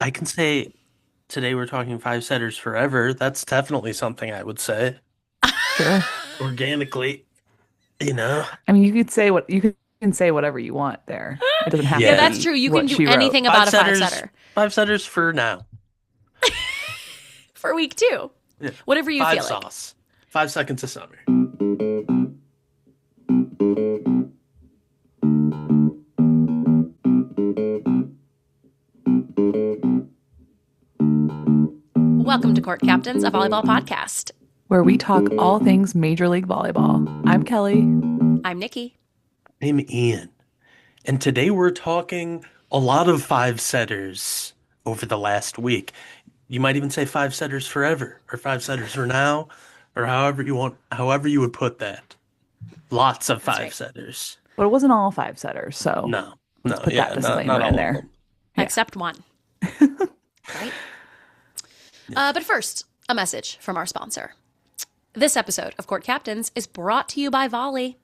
I can say today we're talking five setters forever. That's definitely something I would say Sure. organically, you know? I mean, you can say whatever you want there. It doesn't have Yeah, to Yeah. that's be true. You can what do she wrote. anything about a five setter Five setters for now. for week 2. Yeah. Whatever you Five feel like. sauce. 5 seconds of summer. Welcome to Court Captains, a volleyball podcast. Where we talk all things Major League Volleyball. I'm Kelly. I'm Nikki. I'm Ian. And today we're talking a lot of five setters over the last week. You might even say five setters forever or five setters for now or however you would put that. Lots of That's five right. setters. But it wasn't all five setters, so No, let's no, put that yeah, not disclaimer in all of there. them. Yeah. Except one. Right? But first, a message from our sponsor. This episode of Court Captains is brought to you by Volley.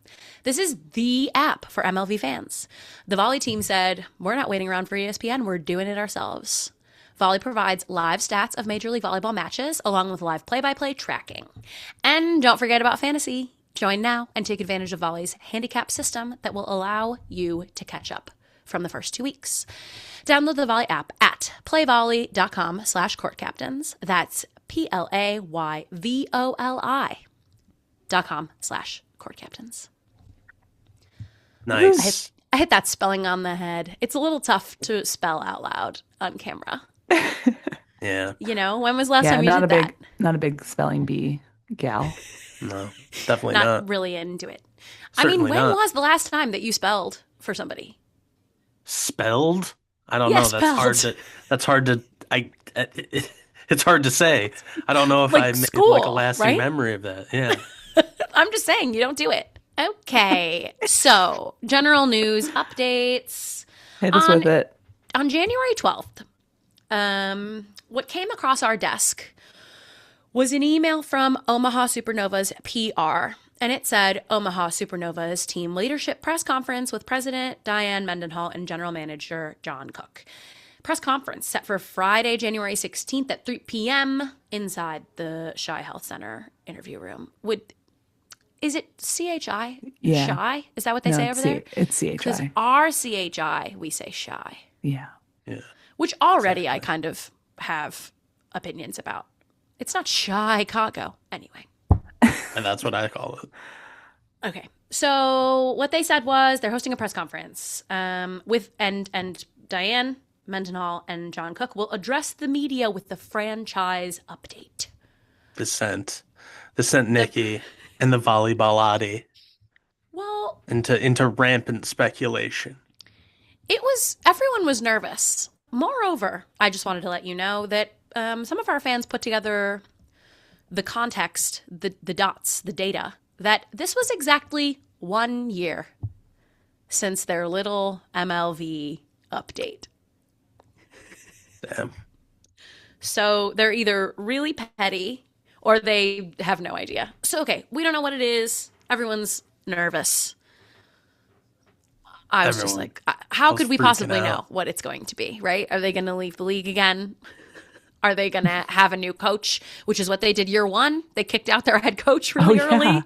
This is the app for MLV fans. The Volley team said, we're not waiting around for ESPN, we're doing it ourselves. Volley provides live stats of Major League Volleyball matches along with live play-by-play tracking. And don't forget about fantasy. Join now and take advantage of Volley's handicap system that will allow you to catch up from the first 2 weeks. Download the Volley app at playvolley.com/courtcaptains. That's playvolley.com/courtcaptains. Nice. I hit that spelling on the head. It's a little tough to spell out loud on camera. Yeah, You know, when was the last Yeah, time you did that? not a big spelling bee gal. no, definitely Not not. really into it. I mean, Certainly when not. was the last time that you spelled for somebody? Spelled? I don't Yeah, know. spelled. That's hard to, it's hard to say. I don't know if I Like made school, like a lasting right? memory of that. Yeah. I'm just saying, you don't do it. Okay. So, general news updates. Hit us On with it. on January 12th, what came across our desk was an email from Omaha Supernovas PR. And it said Omaha Supernovas team leadership press conference with President Diane Mendenhall and General Manager John Cook. Press conference set for Friday, January 16th at 3 p.m. inside the Shy Health Center interview room. Is it CHI? Yeah. Shy? Is that what they No, say over there? it's Because CHI. our CHI, we say shy, Yeah. Yeah. which already I kind of have opinions about. It's not Chicago. Anyway. And that's what I call it. Okay. So what they said was they're hosting a press conference with and Diane Mendenhall and John Cook will address the media with the franchise update. The scent Nikki and the volleyballati Well, into rampant speculation. everyone was nervous. Moreover, I just wanted to let you know that some of our fans put together the context, the dots, the data, that this was exactly 1 year since their little MLV update. Damn. So they're either really petty or they have no idea. So, okay, we don't know what it is. Everyone's nervous. I was just Everyone like, how was could we freaking possibly out. know what it's going to be, right? Are they going to leave the league again? Are they going to have a new coach, which is what they did year 1? They kicked out their head coach really Oh,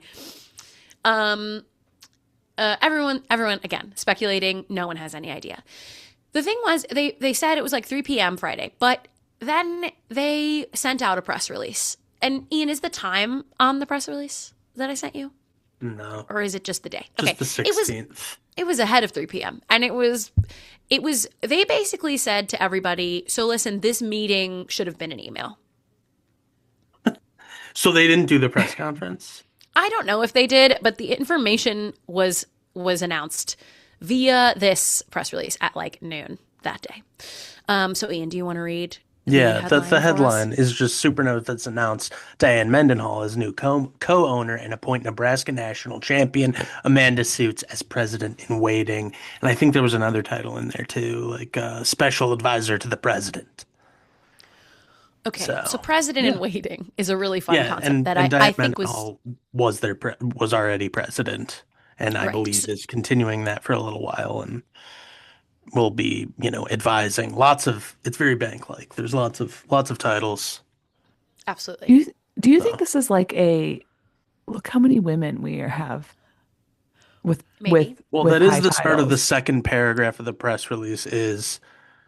early. yeah. Everyone, again, speculating. No one has any idea. The thing was, they said it was like 3 p.m. Friday, but then they sent out a press release. And Ian, is the time on the press release that I sent you? No. Or is it just the day? Just Okay. the 16th. It was ahead of 3 p.m. And it was they basically said to everybody, so listen, this meeting should have been an email. So they didn't do the press conference? I don't know if they did, but the information was announced via this press release at like noon that day. So Ian, do you want to read Yeah, headline the for us? headline is just Supernova that's announced Diane Mendenhall as new co-owner and appoint Nebraska national champion Amanda Suits as president in waiting. And I think there was another title in there too, like special advisor to the president. Okay, So, so president in yeah. waiting is a really fun Yeah, concept that and I Diane think was Mendenhall was already president, and I right. believe is continuing that for a little while. And will be, advising. It's very bank-like. There's lots of titles. Absolutely. Do you think So this is like a look how many women we have with Maybe. well, with that is high the start of the titles? second paragraph of the press release is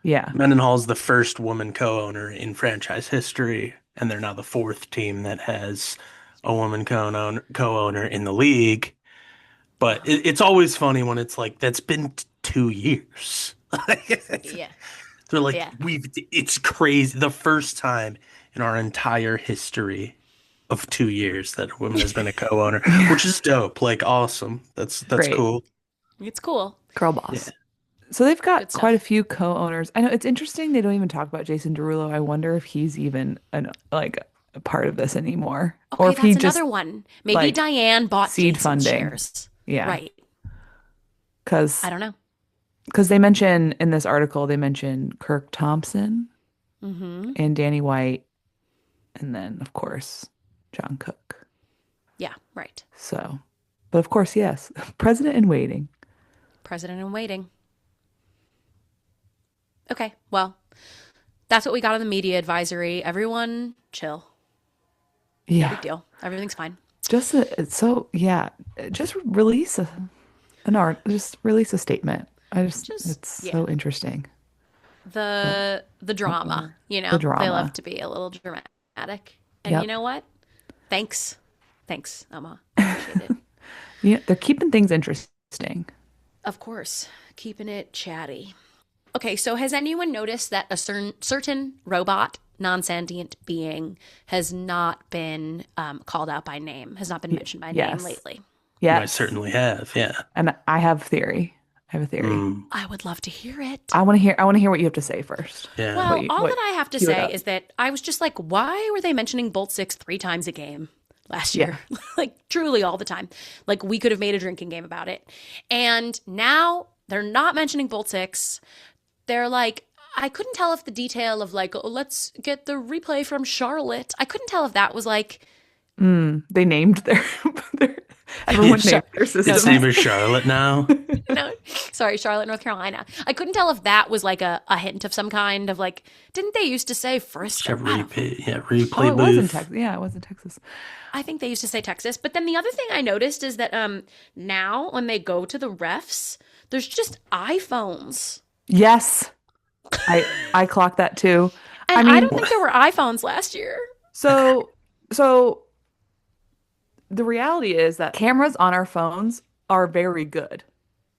Yeah. Mendenhall's the first woman co-owner in franchise history, and they're now the fourth team that has a woman co-owner in the league. But it's always funny when it's like that's been 2 years. Yeah. They're like, Yeah. it's crazy. The first time in our entire history of 2 years that a woman has been a co-owner, Yeah. which is dope. Like, awesome. That's Great. cool. It's cool. Girl Yeah. boss. So they've Good got quite a stuff. few co-owners. I know it's interesting they don't even talk about Jason Derulo. I wonder if he's even a part of this anymore, or Okay, if he that's just another one. Maybe like Diane bought seed Jason's funding. shares. Yeah, Right. because I don't know. they mention in this article they mention Kirk Thompson Mm-hmm. and Danny White, and then of course John Cook. Yeah, right. So, but of course, yes, president in waiting. President in waiting. Okay, well, that's what we got on the media advisory. Everyone chill. No Yeah, big deal. Everything's fine. just release an art, just release a statement. Just It's yeah. so interesting. The drama, The They love drama. to be a little dramatic. And you Yep. know what? Thanks. Thanks, Emma. Appreciate it. Yeah, they're keeping things interesting. Of course, keeping it chatty. Okay, so has anyone noticed that a certain robot, non-sentient being has not been called out by name, has not been mentioned by name Yes. lately? I Yes. certainly have. Yeah. And I have a theory. Mm, I would love to hear it. I want to hear what you have to say first. yeah. Well, all that I have to cue it say up. is that I was just like, why were they mentioning Bolt 6 3 times a game last year? Like, truly all the time. Like, we could have made a drinking game about it. And now they're not mentioning Bolt 6. They're like, I couldn't tell if the detail of like, oh, let's get the replay from Charlotte. I couldn't tell if that was like, They named their everyone named their Its system. name is Charlotte now. no, sorry, Charlotte, North Carolina. I couldn't tell if that was like a hint of some kind of like, didn't they used to say Frisco? Replay It was in booth. Texas. Yeah, it was in Texas. I think they used to say Texas. But then the other thing I noticed is that now when they go to the refs, there's just iPhones. Yes. I clocked that too. And I mean, don't think there were iPhones last year. so the reality is that cameras on our phones are very good.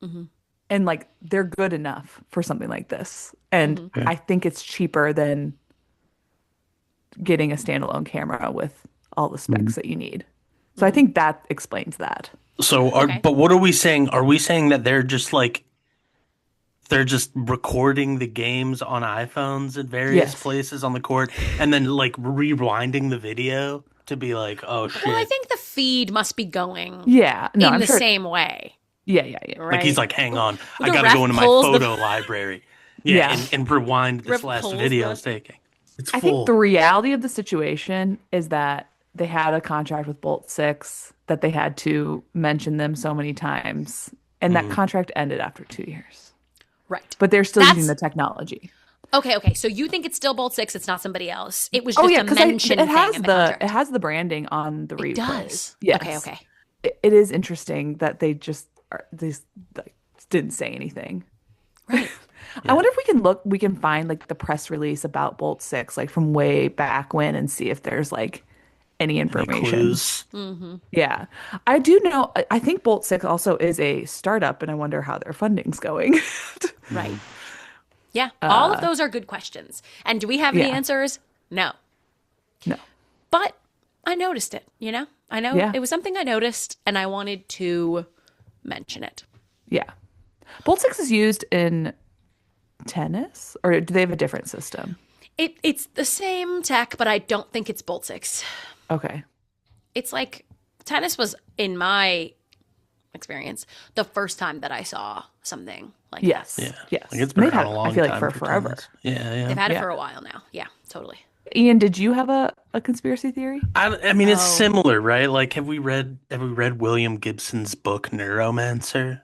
Mm-hmm. And like they're good enough for something like this. And I think it's cheaper than getting a standalone camera with all the specs that you need. So I think that explains that. So, Okay. but what are we saying? Are we saying that they're just recording the games on iPhones at various Yes. places on the court and then like rewinding the video to be like, oh shit. Well, I think the feed must be going Yeah. No, in I'm the sure. same way, Yeah. right? Like he's like, hang on, I The gotta ref go into my pulls the- photo library. Yeah, Yeah. and rewind this Ref last pulls video I the- was taking. It's I full. think the reality of the situation is that they had a contract with Bolt 6 that they had to mention them so many times. And that contract ended after 2 years. Right. But they're still That's- using the technology. Okay. So you think it's still Bolt 6, it's not somebody else. It was just a because mention it has thing in the contract. it has the branding on the replays. It does. Yes. Okay. It is interesting that they just like, didn't say anything. Right. I wonder if we can find like the press release about Bolt 6 like from way back when and see if there's like any Any information. clues? Yeah. I do know I think Bolt 6 also is a startup and I wonder how their funding's going. Right. Yeah. All of those are good questions. And do we have any yeah. answers? No. No. But I noticed it, I know Yeah. it was something I noticed and I wanted to mention it. Yeah. Bolt 6 is used in tennis or do they have a different system? It's the same tech, but I don't think it's Bolt 6. Okay. It's like tennis was, in my experience, the first time that I saw something like Yes. Yeah. Yes. Like it's been They've around had a it, long I feel like time for forever. tennis. Yeah, that. yeah. They've had it Yeah. for a while now. Yeah, totally. Ian, did you have a conspiracy theory? I mean, it's Oh. similar, right? Like, have we read William Gibson's book Neuromancer?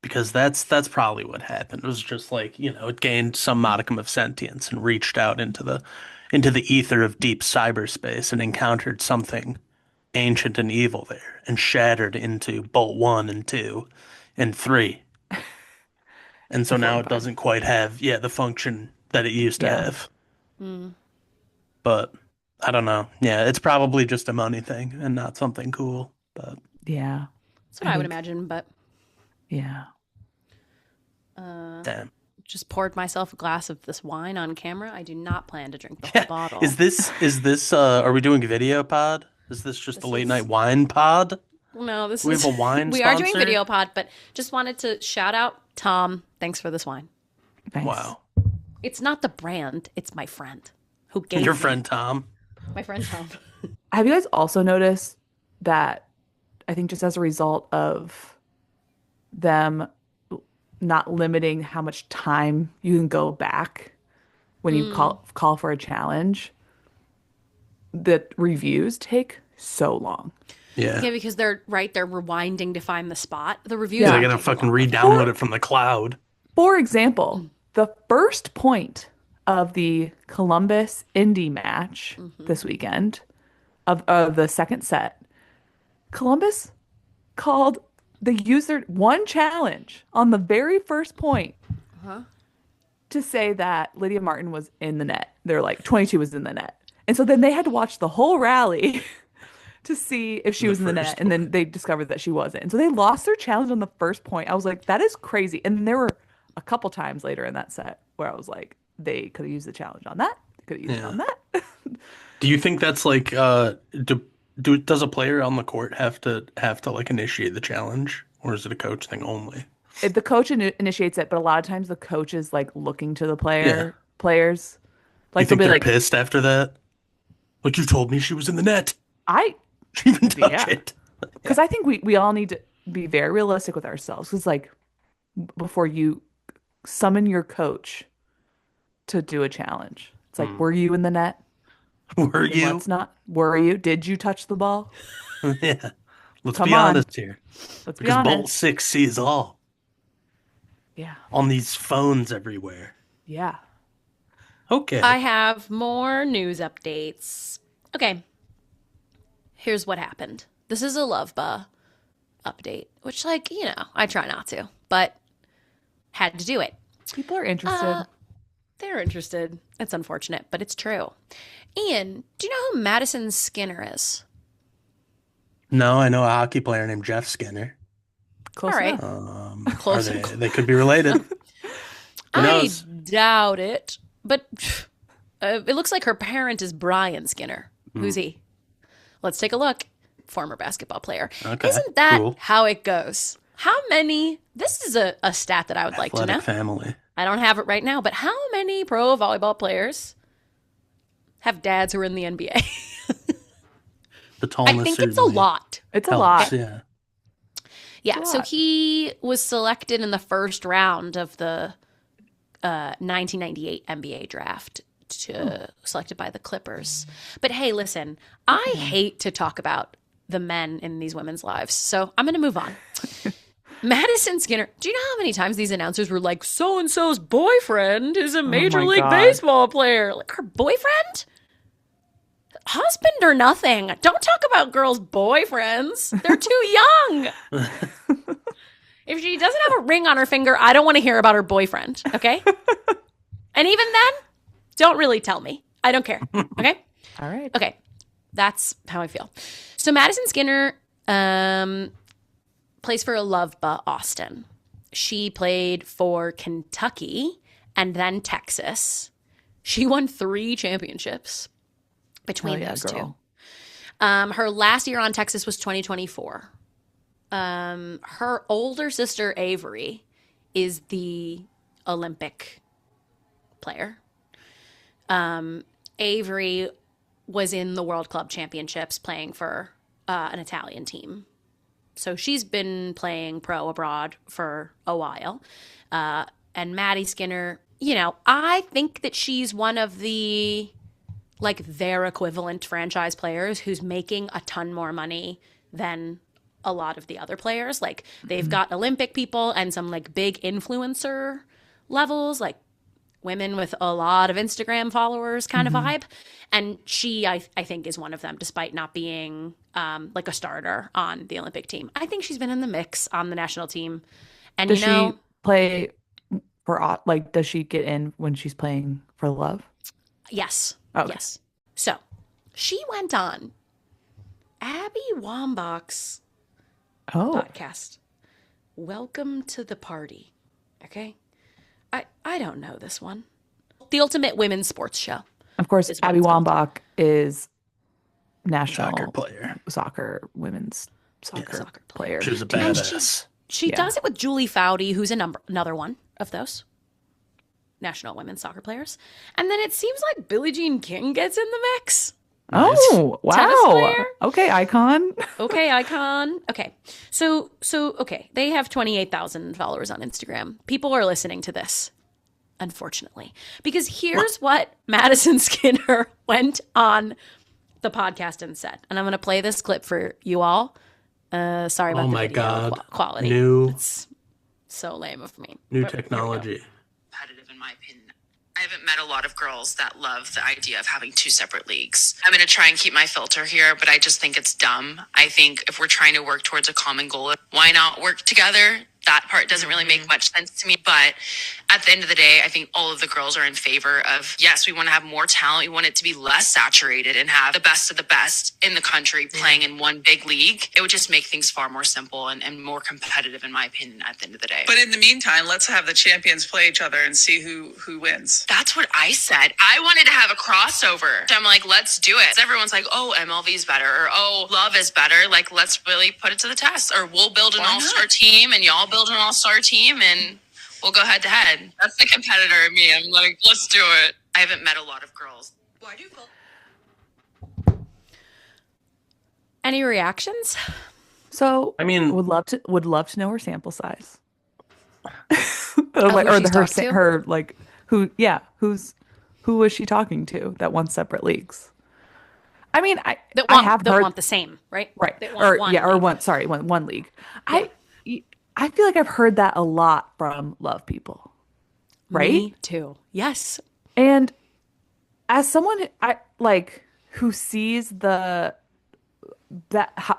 because that's probably what happened. It was just like, it gained some modicum of sentience and reached out into the ether of deep cyberspace and encountered something ancient and evil there and shattered into bolt 1 and 2 and 3. And so The 4 now and it 5. doesn't quite have, the function that it used to Yeah. have. But I don't know. Yeah, it's probably just a money thing and not something cool. But Yeah. That's what I would imagine, but Yeah. damn. just poured myself a glass of this wine on camera. I do not plan to drink the whole bottle. Is this are we doing a video pod? Is this just This a late is- night wine pod? No, this Do we is have a wine we are doing sponsor? video pod, but just wanted to shout out Tom. Thanks for this wine. Nice. Wow. It's not the brand, it's my friend who gave Your me- friend Tom. my friend Tom. Have you guys also noticed that I think just as a result of them not limiting how much time you can go back when you call for a challenge, the reviews take so long. Yeah. Yeah, because they're rewinding to find the spot. The reviews Yeah. They're are gonna taking fucking longer. re-download it from the cloud. For example, the first point of the Columbus Indy match this weekend of the second set, Columbus called the user one challenge on the very first point to say that Lydia Martin was in the net. They're like 22 was in the net. And so then they had to watch the whole rally to see if she was in the net. first And then they discovered that she wasn't. And so they lost their challenge on the first point. I was like, that is crazy. And then there were a couple times later in that set where I was like, they could have used the challenge on that. They could have used it on that. Do you think that's like does a player on the court have to like initiate the challenge, or is it a coach thing only? If the coach initiates it, but a lot of times the coach is like looking to the players. You Like think they'll be they're like, pissed after that? Like, you told me she was in the net. I She didn't even touch Yeah. it. because I think we all need to be very realistic with ourselves. Because like before you summon your coach to do a challenge, it's like, were you in the net? Were you? Let's not. Were you? Did you touch the ball? Yeah. Let's Come be on. honest here. Let's be Because Bolt honest. 6 sees all Yeah. on these phones everywhere. Yeah. Okay. I have more news updates. Okay. Here's what happened. This is a LOVB update, which, like, I try not to, but had to do it. People are interested. They're interested. It's unfortunate, but it's true. Ian, do you know who Madison Skinner is? No, I know a hockey player named Jeff Skinner. Close all right. enough. Close. They could be related. Who I knows? doubt it, but it looks like her parent is Brian Skinner. Who's he? Let's take a look. Former basketball player. Okay, Isn't that cool. how it goes? How many? This is a stat that I would like to Athletic know. family. I don't have it right now, but how many pro volleyball players have dads who are in the NBA? The tallness. I think it's a certainly lot. It's a helps, lot. Yeah. Yeah, a so lot. he was selected in the first round of the 1998 NBA draft, selected by the Clippers. But hey, listen, I hate to talk about the men in these women's lives, so I'm going to move on. Madison Skinner, do you know how many times these announcers were like, so-and-so's boyfriend is a Major my League God. Baseball player? Like, her boyfriend? Husband or nothing. Don't talk about girls' boyfriends. They're too young. If she doesn't have a ring on her finger, I don't want to hear about her boyfriend, okay? And even then, don't really tell me. I don't care, okay? All right. Okay, that's how I feel. So Madison Skinner plays for LOVB Austin. She played for Kentucky and then Texas. She won 3 championships between Hell yeah, those girl. two. Her last year on Texas was 2024. Her older sister Avery is the Olympic player. Avery was in the World Club Championships playing for an Italian team. So she's been playing pro abroad for a while. And Maddie Skinner, I think that she's one of the, like, their equivalent franchise players who's making a ton more money than a lot of the other players. Like they've got Olympic people and some like big influencer levels, like women with a lot of Instagram followers kind of vibe. And she, I think, is one of them, despite not being like a starter on the Olympic team. I think she's been in the mix on the national team. And Does she play for, like, does she get in when she's playing for Love? Yes. Okay. Yes. So she went on Abby Wambach's podcast. Welcome to the party. Okay. I don't know this one. The Ultimate Women's Sports Show. Of course, Abby Wambach is national women's soccer player. She was a badass. She does it with Julie Foudy, who's another one of those national women's soccer players. And then it seems like Billie Jean King gets in the mix. Nice. Oh, wow. Okay, icon. Okay, icon. Okay. So okay, they have 28,000 followers on Instagram. People are listening to this, unfortunately, because here's what Madison Skinner went on the podcast and said. And I'm going to play this clip for you all. Sorry about the video quality. It's so lame of me. New technology. Competitive, in my opinion. I haven't met a lot of girls that love the idea of having two separate leagues. I'm going to try and keep my filter here, but I just think it's dumb. I think if we're trying to work towards a common goal, why not work together? That part doesn't really make much sense to me. But at the end of the day, I think all of the girls are in favor of, yes, we want to have more talent. We want it to be less saturated and have the best of the best in the country playing in one big league. It would just make things far more simple and more competitive, in my opinion, at the end of the day. But in the meantime, let's have the champions play each other and see who wins. That's what I said. I wanted to have a crossover. So I'm like, let's do it. Everyone's like, oh, MLV is better, or oh, Love is better. Like, let's really put it to the test. Or we'll build an all-star team and y'all build an all-star team and we'll go head to head. That's the competitor in me. I'm like, let's do it. I haven't met a lot of girls. Well, I do feel. Any reactions? So I mean, would love to know her sample size. Who was she talking to that wants separate leagues? I mean, I have heard want the same, right? Right. One league. Yeah. I feel like I've heard that a lot from Love people. Right? Me too. Yes. And as someone who sees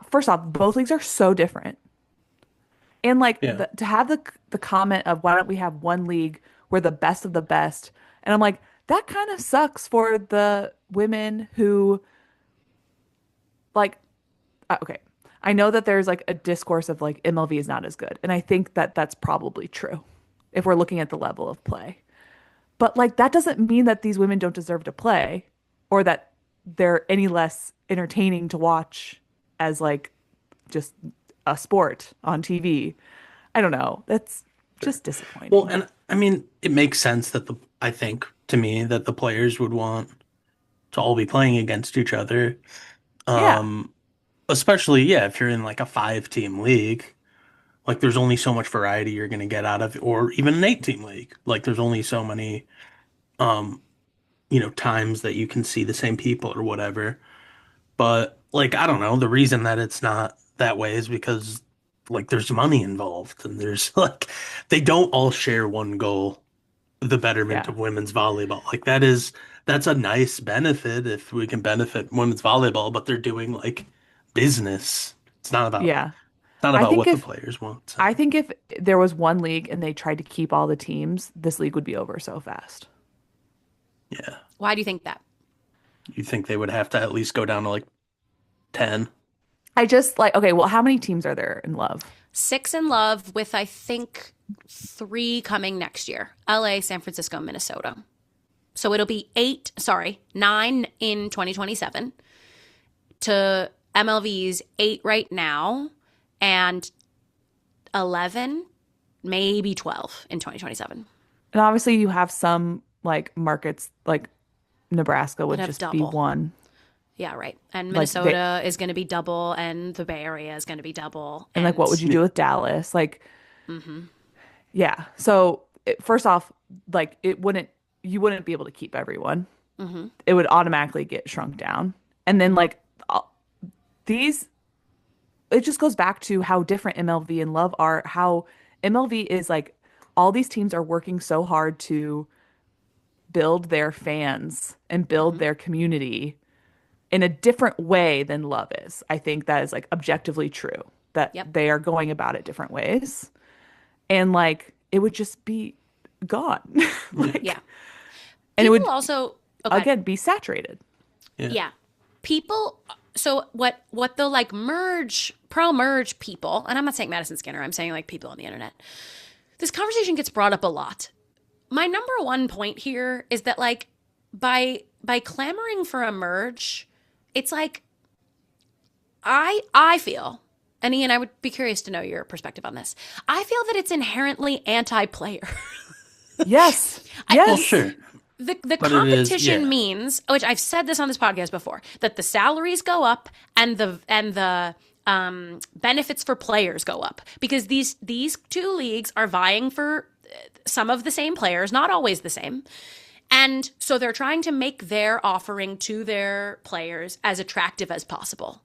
first off, both leagues are so different. And to have the comment of why don't we have one league where the best of the best, and I'm like, that kind of sucks for the women who okay. I know that there's like a discourse of like MLV is not as good. And I think that that's probably true if we're looking at the level of play. But like that doesn't mean that these women don't deserve to play or that they're any less entertaining to watch as like just a sport on TV. I don't know. That's just disappointing. Well, and I mean, it makes sense that I think to me that the players would want to all be playing against each other. Especially, if you're in like a 5-team league, like there's only so much variety you're going to get out of, or even an 8-team league. Like there's only so many, times that you can see the same people or whatever. But like, I don't know, the reason that it's not that way is because like there's money involved and there's like, they don't all share one goal, the betterment of women's volleyball. Like that's a nice benefit if we can benefit women's volleyball, but they're doing like business. It's not about what the players want. So. I think if there was one league and they tried to keep all the teams, this league would be over so fast. Yeah. Why do you think that? You think they would have to at least go down to like 10? I just okay, well, how many teams are there in Love? 6 in Love with I think 3 coming next year. LA, San Francisco, Minnesota. So it'll be 9 in 2027 to MLV's 8 right now and 11, maybe 12 in 2027. And obviously you have some like markets like Nebraska would just double. be one. Yeah, right. And Minnesota is going to be double and the Bay Area is going to be double. And like what would you do with Dallas? Like yeah. So first off, like you wouldn't be able to keep everyone. It would automatically get shrunk down. And then like these it just goes back to how different MLV and Love are. How MLV is like all these teams are working so hard to build their fans and build their community in a different way than Love is. I think that is like objectively true, that Yep. they are going about it different ways. And like it would just be gone. Like, Yeah. and it People would also, okay. again be saturated. Yeah. People, so what the like pro merge people, and I'm not saying Madison Skinner, I'm saying like people on the internet. This conversation gets brought up a lot. My number one point here is that like by clamoring for a merge, it's like I feel, and Ian, I would be curious to know your perspective on this. I feel that it's inherently anti-player. Yes. Well, Yes. sure. The But it is, competition yeah. means, which I've said this on this podcast before, that the salaries go up and the benefits for players go up, because these two leagues are vying for some of the same players, not always the same. And so they're trying to make their offering to their players as attractive as possible.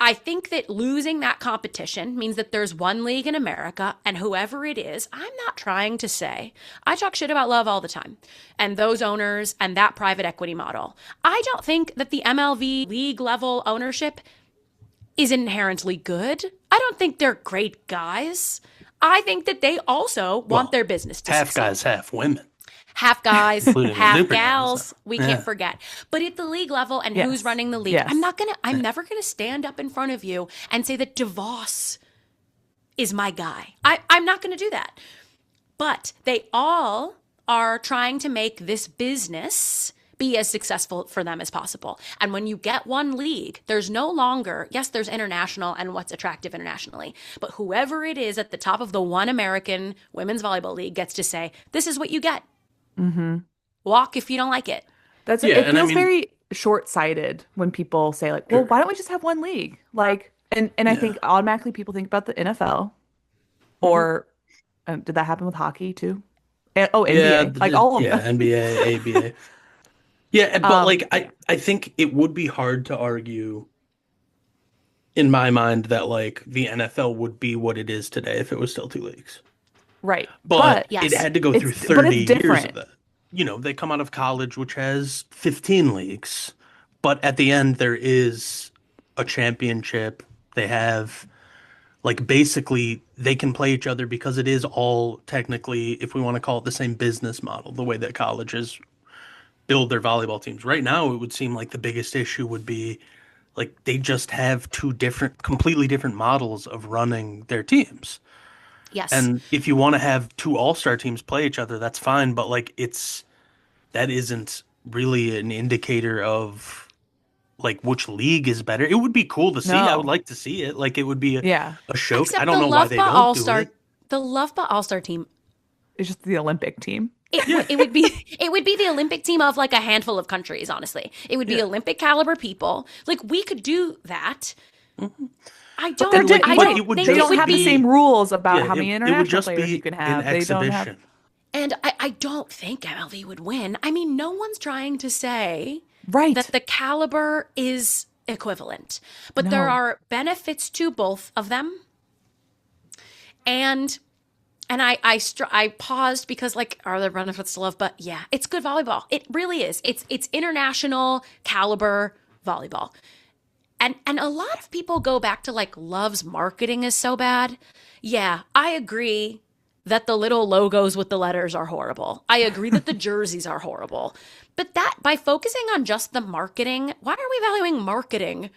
I think that losing that competition means that there's one league in America, and whoever it is, I'm not trying to say, I talk shit about Love all the time, and those owners and that private equity model. I don't think that the MLV league level ownership is inherently good. I don't think they're great guys. I think that they also want their business to Half succeed. guys, half women. Half guys, Including the half Super gals. Novas. We Yeah. can't forget. But at the league level and Yes. who's running the league, Yes. I'm never gonna stand up in front of you and say that DeVos is my guy. I'm not gonna do that. But they all are trying to make this business be as successful for them as possible. And when you get one league, there's no longer, yes, there's international and what's attractive internationally, but whoever it is at the top of the one American women's volleyball league gets to say, this is what you get. Walk if you don't like it. That's Yeah, it and I feels mean- very short-sighted when people say like, well, Sure. why don't we just have one league? Like, and I think automatically people think about the NFL, or did that happen with hockey too? And, NBA, like all of them. NBA, ABA. Yeah, but Um, like I think it would be hard to argue in my mind that like the NFL would be what it is today if it was still two leagues. Right. But Yes. it had to go through It's- but 30 it's years different. of that. You know, they come out of college, which has 15 leagues, but at the end there is a championship. They have like basically they can play each other because it is all technically, if we want to call it, the same business model, the way that colleges build their volleyball teams. Right now, it would seem like the biggest issue would be like they just have two different, completely different models of running their teams. Yes. And if you want to have two all-star teams play each other, that's fine, but like that isn't really an indicator of like which league is better. It would be cool to see. I would No. like to see it. Like it would be Yeah. a show. Except I don't the know why they don't do All-Star, it. the Love But All-Star team, It's just the Olympic team. it would be the Olympic team of like a handful of countries, honestly. It would be Olympic caliber people. Like we could do that. I don't They're like, I but don't it would think They it just don't would have the be, same rules about Yeah, how many it would international just players be you can an have. They don't have. exhibition. and I don't think MLV would win. I mean, no one's trying to say Right. that the caliber is equivalent, but there No. are benefits to both of them. And I paused because like, are there benefits to Love? But yeah, it's good volleyball. It really is. It's international caliber volleyball. And a lot of people go back to like Love's marketing is so bad. Yeah, I agree that the little logos with the letters are horrible. I agree that the jerseys are horrible. But that by focusing on just the marketing, why are we valuing marketing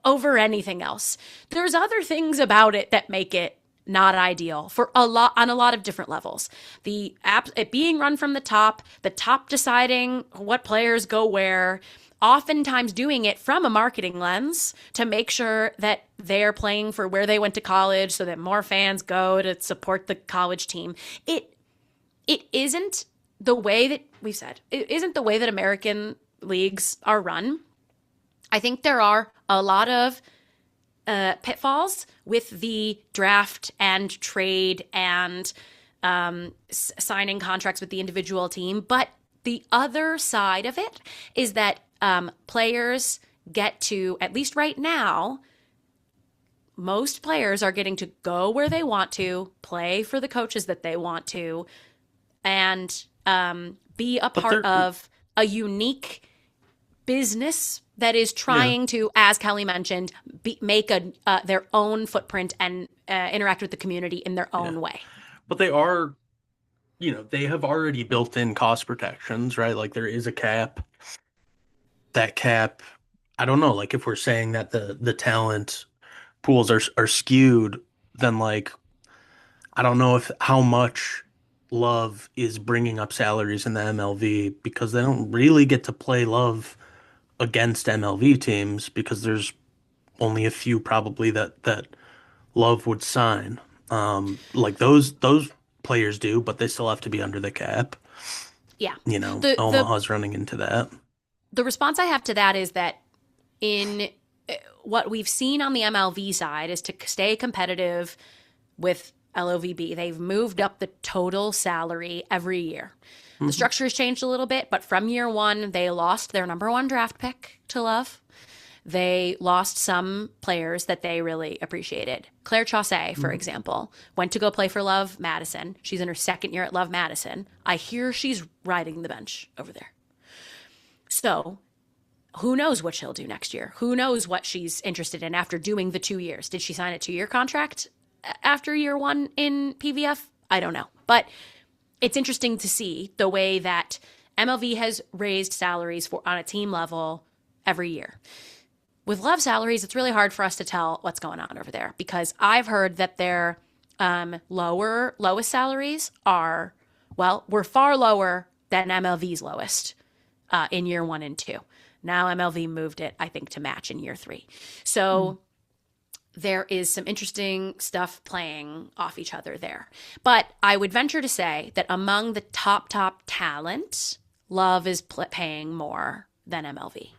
over anything else? There's other things about it that make it not ideal for on a lot of different levels. The app, it being run from the top deciding what players go where, oftentimes doing it from a marketing lens to make sure that they're playing for where they went to college so that more fans go to support the college team. It isn't the way that we've said. It isn't the way that American leagues are run. I think there are a lot of pitfalls with the draft and trade and signing contracts with the individual team. But the other side of it is that players get to, at least right now, most players are getting to go where they want to, play for the coaches that they want to, and be a part of a unique business that is trying to, as Kelly mentioned, make their own footprint and interact with the community in their own way. But they are, they have already built in cost protections, right? Like there is a cap. That cap, I don't know, like if we're saying that the talent pools are skewed, then like I don't know if how much Love is bringing up salaries in the MLV because they don't really get to play Love against MLV teams because there's only a few probably that Love would sign. Like those players do, but they still have to be under the cap. Yeah. Omaha's running into that. The response I have to that is that in what we've seen on the MLV side is to stay competitive with LOVB. They've moved up the total salary every year. The structure has changed a little bit, but from year one, they lost their number one draft pick to Love. They lost some players that they really appreciated. Claire Chaussee, for example, went to go play for Love Madison. She's in her second year at Love Madison. I hear she's riding the bench over there. So who knows what she'll do next year? Who knows what she's interested in after doing the 2 years? Did she sign a 2-year contract after year one in PVF? I don't know. But it's interesting to see the way that MLV has raised salaries on a team level every year. With Love salaries, it's really hard for us to tell what's going on over there because I've heard that their lowest salaries were far lower than MLV's lowest in year 1 and 2. Now MLV moved it, I think, to match in year 3. So there is some interesting stuff playing off each other there. But I would venture to say that among the top talent, Love is paying more than MLV.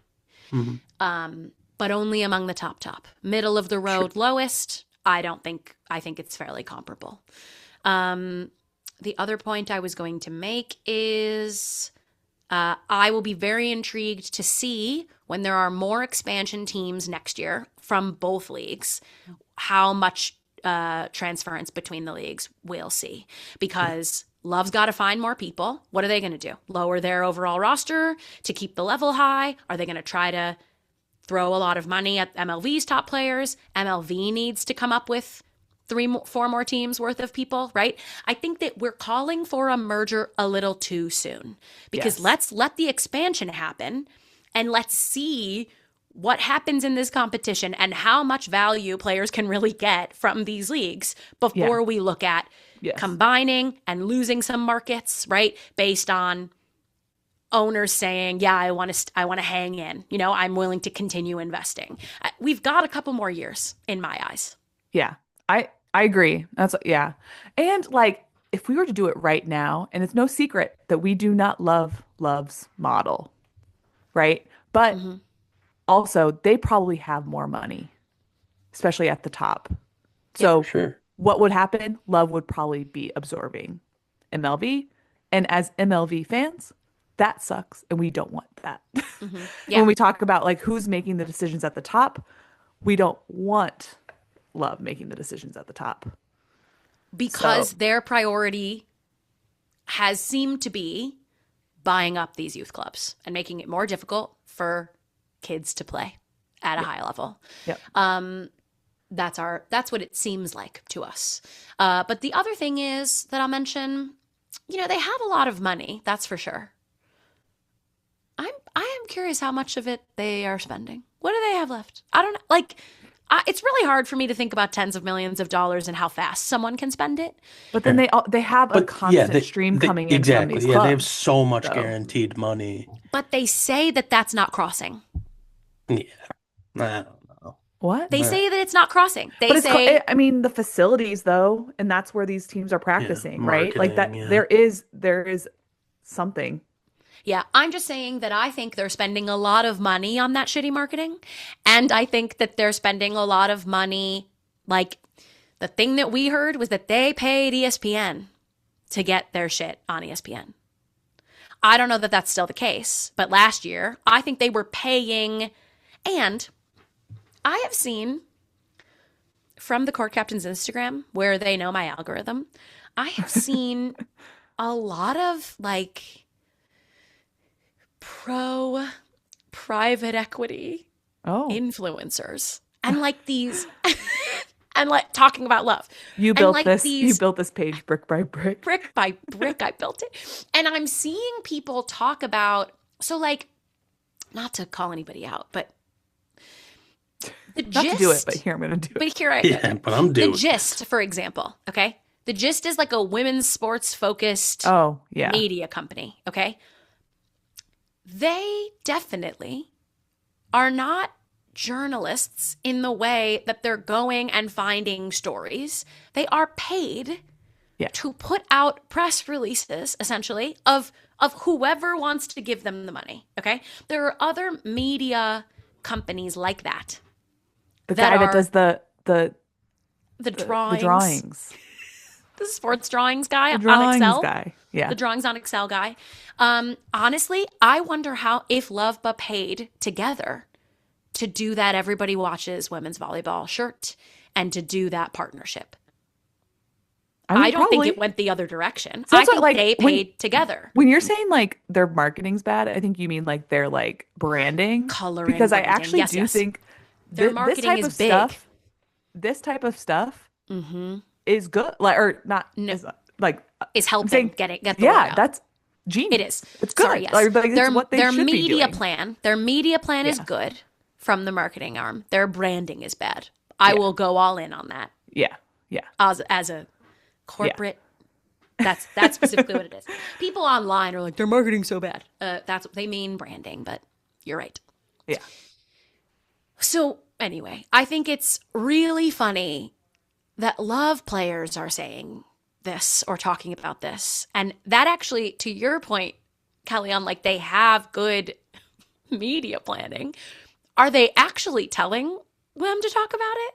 But only among the top. Middle of the road, lowest, I think it's fairly comparable. The other point I was going to make is I will be very intrigued to see when there are more expansion teams next year from both leagues, how much transference between the leagues we'll see. Because Love's got to find more people. What are they going to do? Lower their overall roster to keep the level high? Are they going to try to throw a lot of money at MLV's top players? MLV needs to come up with 4 more teams worth of people, right? I think that we're calling for a merger a little too soon because let's let the expansion happen and let's see what happens in this competition and how much value players can really get from these leagues before we look at combining and losing some markets, right? Based on owners saying, I want to hang in, I'm willing to continue investing. We've got a couple more years in my eyes. Yeah, I agree. And like, if we were to do it right now, and it's no secret that we do not love Love's model, right? But also they probably have more money, especially at the top. So what would happen? Love would probably be absorbing MLV. And as MLV fans, that sucks. And we don't want that. When we talk about like who's making the decisions at the top, we don't want Love making the decisions at the top. Because their priority has seemed to be buying up these youth clubs and making it more difficult for kids to play at a high level. That's what it seems like to us. But the other thing is that I'll mention, they have a lot of money, that's for sure. I am curious how much of it they are spending. What do they have left? I don't know. It's really hard for me to think about tens of millions of dollars and how fast someone can spend it. But then they have a constant stream coming in from these clubs. They have so much guaranteed money. But they say that that's not crossing. Yeah, I don't know. What? They say that it's not crossing. But say, the facilities though, and that's where these teams are practicing, right? Like that. There is something. Yeah, I'm just saying that I think they're spending a lot of money on that shitty marketing. And I think that they're spending a lot of money. Like, the thing that we heard was that they paid ESPN to get their shit on ESPN. I don't know that that's still the case. But last year, I think they were paying. And I have seen from the court captain's Instagram, where they know my algorithm, I have seen a lot of like pro private equity Oh, influencers and like these and like talking about love. you And built like this. You these built this page brick by brick. brick by brick, I built it. And I'm seeing people talk about, so like, not to call anybody out, but the Not gist. to do it, but here I'm gonna do it. But here I Yeah, but I'm The doing it. gist, for example, okay? The gist is like a women's sports focused Oh, yeah. media company, okay? They definitely are not journalists in the way that they're going and finding stories. They are paid Yeah. to put out press releases, essentially, of whoever wants to give them the money, okay? There are other media companies like that. The that guy that are- does the The drawings. The sports drawings guy The on drawings Excel. guy. Yeah. The drawings on Excel guy. Honestly, I wonder how if LOVB paid together to do that everybody watches women's volleyball shirt and to do that partnership. mean, I don't think probably. it went the other direction. So I that's what, think like, they when- paid together. When you're saying like their marketing's bad, I think you mean like their like branding. Coloring, Because I branding. actually Yes, do yes. think Their this marketing type is of big. stuff, this type of stuff Mm-hmm. is good. Like, or not, No. is, like, Is helping saying- get the word yeah, out. that's genius. It is. It's good. Sorry, yes. Like, it's their what they their should be media doing. plan. Their media plan is Yeah. good from the marketing arm. Their branding is bad. I will go all in on that Yeah, yeah. as a corporate. That's specifically what it is. People online are like, their marketing's so bad. That's what they mean, branding. But you're right. Yeah. So anyway, I think it's really funny that love players are saying this or talking about this. And that actually, to your point, Kelly, on like they have good media planning, are they actually telling them to talk about it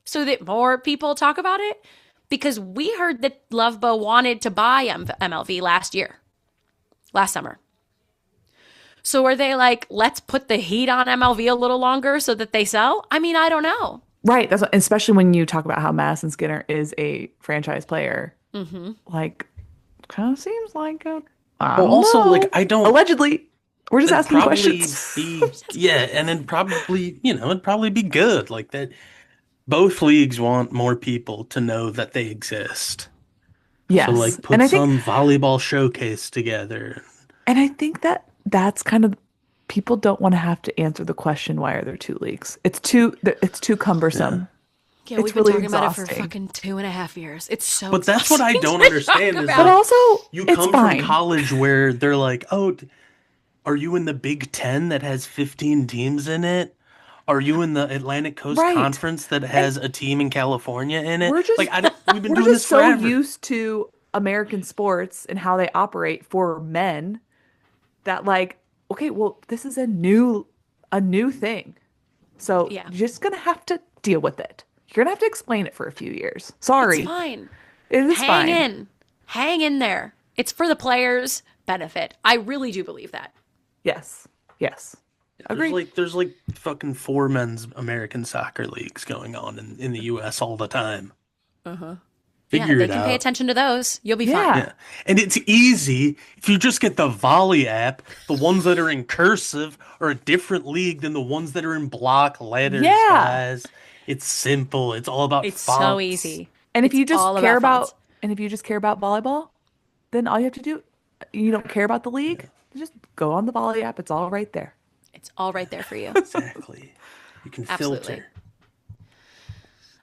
so that more people talk about it? Because we heard that LOVB wanted to buy MLV last summer. So are they like, let's put the heat on MLV a little longer so that they sell? I mean, I don't know. Right. That's what, especially when you talk about how Madison Skinner is a franchise player. Mm-hmm. Like, kind of seems like a. Well, also, like, I don't. Allegedly, we're just It'd asking probably questions. be, yeah, and then probably, it'd probably be good. Like that, both leagues want more people to know that they exist. Yes. So, like, put and I think, some volleyball showcase together. and I think that that's kind of people don't want to have to answer the question, why are there two leagues? It's too cumbersome. Yeah, It's we've been really talking about it for exhausting. fucking 2.5 years. It's so But that's what I exhausting don't to understand talk is about. But also, You it's come fine. from college where they're like, oh, are you in the Big Ten that has 15 teams in it? Are you in the Atlantic Coast Right. Conference that has a team in California in it? We're just like, we've been we're doing just this so forever. used to American sports and how they operate for men that like, okay, well, this is a new thing. So Yeah. you're just gonna have to deal with it. You're gonna have to explain it for a few years. Sorry. It's fine. It is Hang fine. in. Hang in there. It's for the players' benefit. I really do believe that. Yes. Yes. Agree. There's like fucking 4 men's American soccer leagues going on in the US all the time. Uh-huh. Figure they it can out. pay attention to those. You'll be Yeah. fine. Yeah. And it's easy if you just get the volley app, the ones that are in cursive are a different league than the ones that are in block letters, Yeah. guys. It's simple. It's all about It's fonts. so easy. And if It's you just all care about fonts. and if you just care about volleyball, then all you have to do, you don't care about the league, just go on the volley app. It's all right there. It's all right there for you. Exactly. You can Absolutely. filter.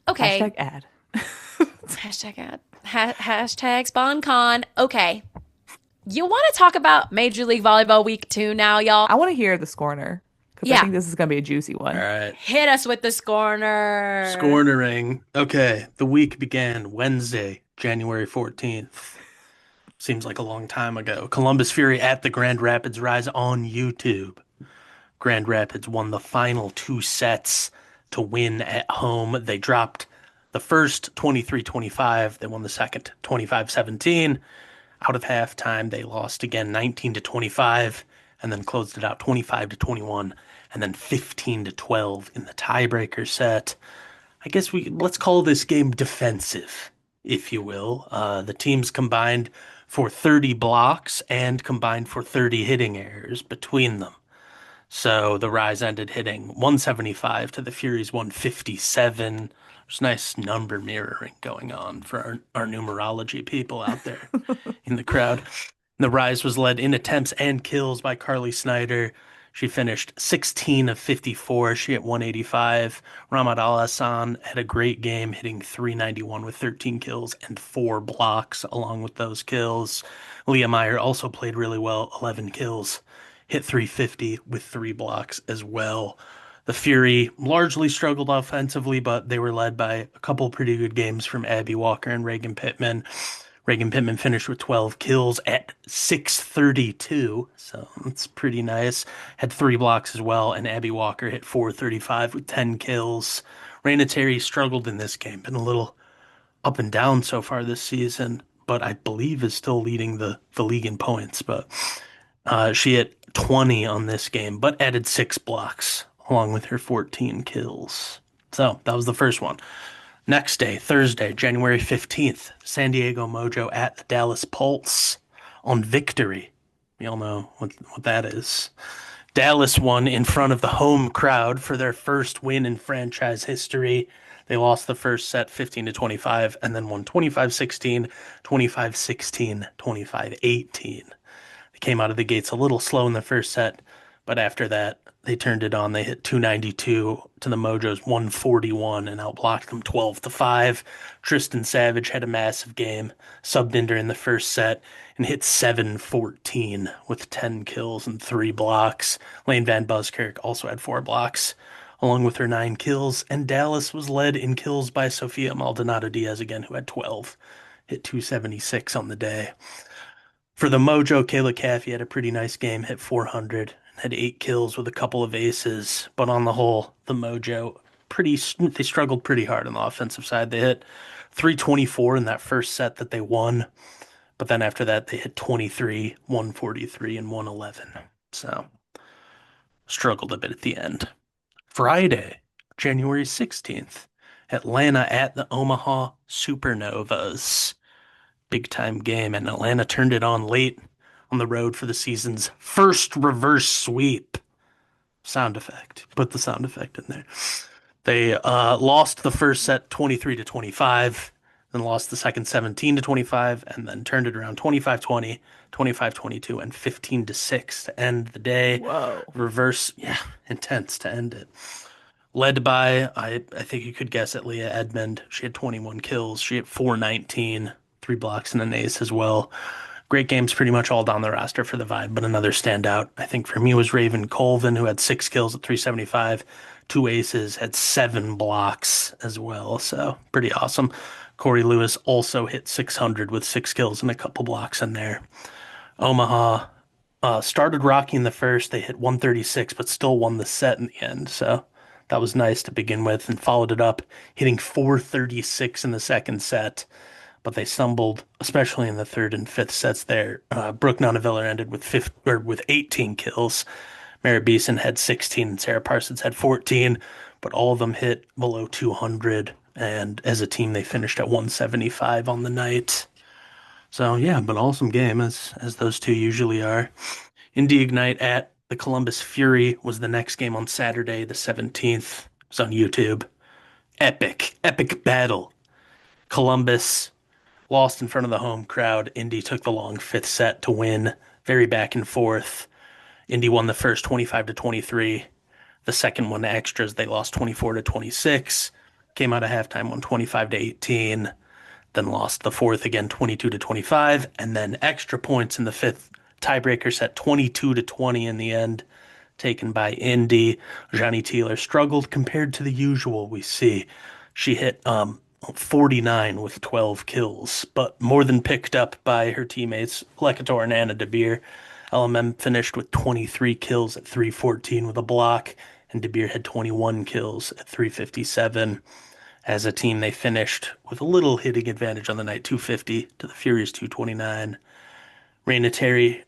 Okay. Hashtag ad. Hashtag ad. Hashtag SpawnCon. Okay. You want to talk about Major League Volleyball Week 2 now, y'all? I want to hear the scorner because I Yeah. think this is gonna be a juicy one. All right. Hit us with the scorner. Scornering. Okay. The week began Wednesday, January 14th. Seems like a long time ago. Columbus Fury at the Grand Rapids Rise on YouTube. Grand Rapids won the final 2 sets to win at home. They dropped the first 23-25. They won the second 25-17. Out of halftime, they lost again 19-25 and then closed it out 25-21 and then 15-12 in the tiebreaker set. I guess let's call this game defensive, if you will. The teams combined for 30 blocks and combined for 30 hitting errors between them. So the Rise ended hitting 175 to the Fury's 157. There's nice number mirroring going on for our numerology people out there in the crowd. The Rise was led in attempts and kills by Carly Snyder. She finished 16 of 54. She hit 185. Ramad Al-Hassan had a great game, hitting 391 with 13 kills and 4 blocks along with those kills. Leah Meyer also played really well, 11 kills, hit 350 with 3 blocks as well. The Fury largely struggled offensively, but they were led by a couple pretty good games from Abby Walker and Reagan Pittman. Reagan Pittman finished with 12 kills at 632, so that's pretty nice. Had 3 blocks as well, and Abby Walker hit 435 with 10 kills. Raina Terry struggled in this game, been a little up and down so far this season, but I believe is still leading the league in points. But she hit 20 on this game, but added 6 blocks along with her 14 kills. So that was the first one. Next day, Thursday, January 15th, San Diego Mojo at the Dallas Pulse on victory. We all know what that is. Dallas won in front of the home crowd for their first win in franchise history. They lost the first set 15-25 and then won 25-16, 25-16, 25-18. They came out of the gates a little slow in the first set, but after that, they turned it on. They hit 292 to the Mojo's 141 and outblocked them 12-5. Tristan Savage had a massive game, subbed in during the first set and hit 714 with 10 kills and 3 blocks. Lane Van Buskirk also had 4 blocks along with her 9 kills, and Dallas was led in kills by Sofia Maldonado Diaz again, who had 12, hit 276 on the day. For the Mojo, Kayla Caffey had a pretty nice game, hit 400, had 8 kills with a couple of aces, but on the whole, the Mojo they struggled pretty hard on the offensive side. They hit 324 in that first set that they won, but then after that they hit 23, 143, and 111. So struggled a bit at the end. Friday, January 16th, Atlanta at the Omaha Supernovas. Big time game, and Atlanta turned it on late on the road for the season's first reverse sweep. Sound effect. Put the sound effect in there. They lost the first set 23-25, then lost the second 17-25, and then turned it around 25-20, 25-22, and 15-6 to end the day. Whoa. Reverse, yeah, intense to end it. Led by, I think you could guess it, Leah Edmond. She had 21 kills. She had 419, 3 blocks and an ace as well. Great games pretty much all down the roster for the Vibe, but another standout, I think, for me was Raven Colvin, who had 6 kills at 375, 2 aces, had 7 blocks as well, so pretty awesome. Corey Lewis also hit 600 with 6 kills and a couple blocks in there. Omaha started rocking the first. They hit 136, but still won the set in the end, so that was nice to begin with, and followed it up, hitting 436 in the second set. But they stumbled, especially in the third and fifth sets there. Brooke Nonaviller ended with 18 kills. Mary Beeson had 16 and Sarah Parsons had 14, but all of them hit below 200. And as a team, they finished at 175 on the night. So yeah, but awesome game as those two usually are. Indy Ignite at the Columbus Fury was the next game on Saturday, the 17th. It was on YouTube. Epic battle. Columbus lost in front of the home crowd. Indy took the long 5th set to win. Very back and forth. Indy won the first 25-23. The second one to extras. They lost 24-26. Came out of halftime, won 25-18. Then lost the fourth again, 22-25. And then extra points in the 5th tiebreaker set, 22-20 in the end, taken by Indy. Johnny Taylor struggled compared to the usual we see. She hit 49 with 12 kills, but more than picked up by her teammates Lekator and Anna DeBeer. LMM finished with 23 kills at 314 with a block, and DeBeer had 21 kills at 357. As a team, they finished with a little hitting advantage on the night, 250 to the Fury's 229. Raina Terry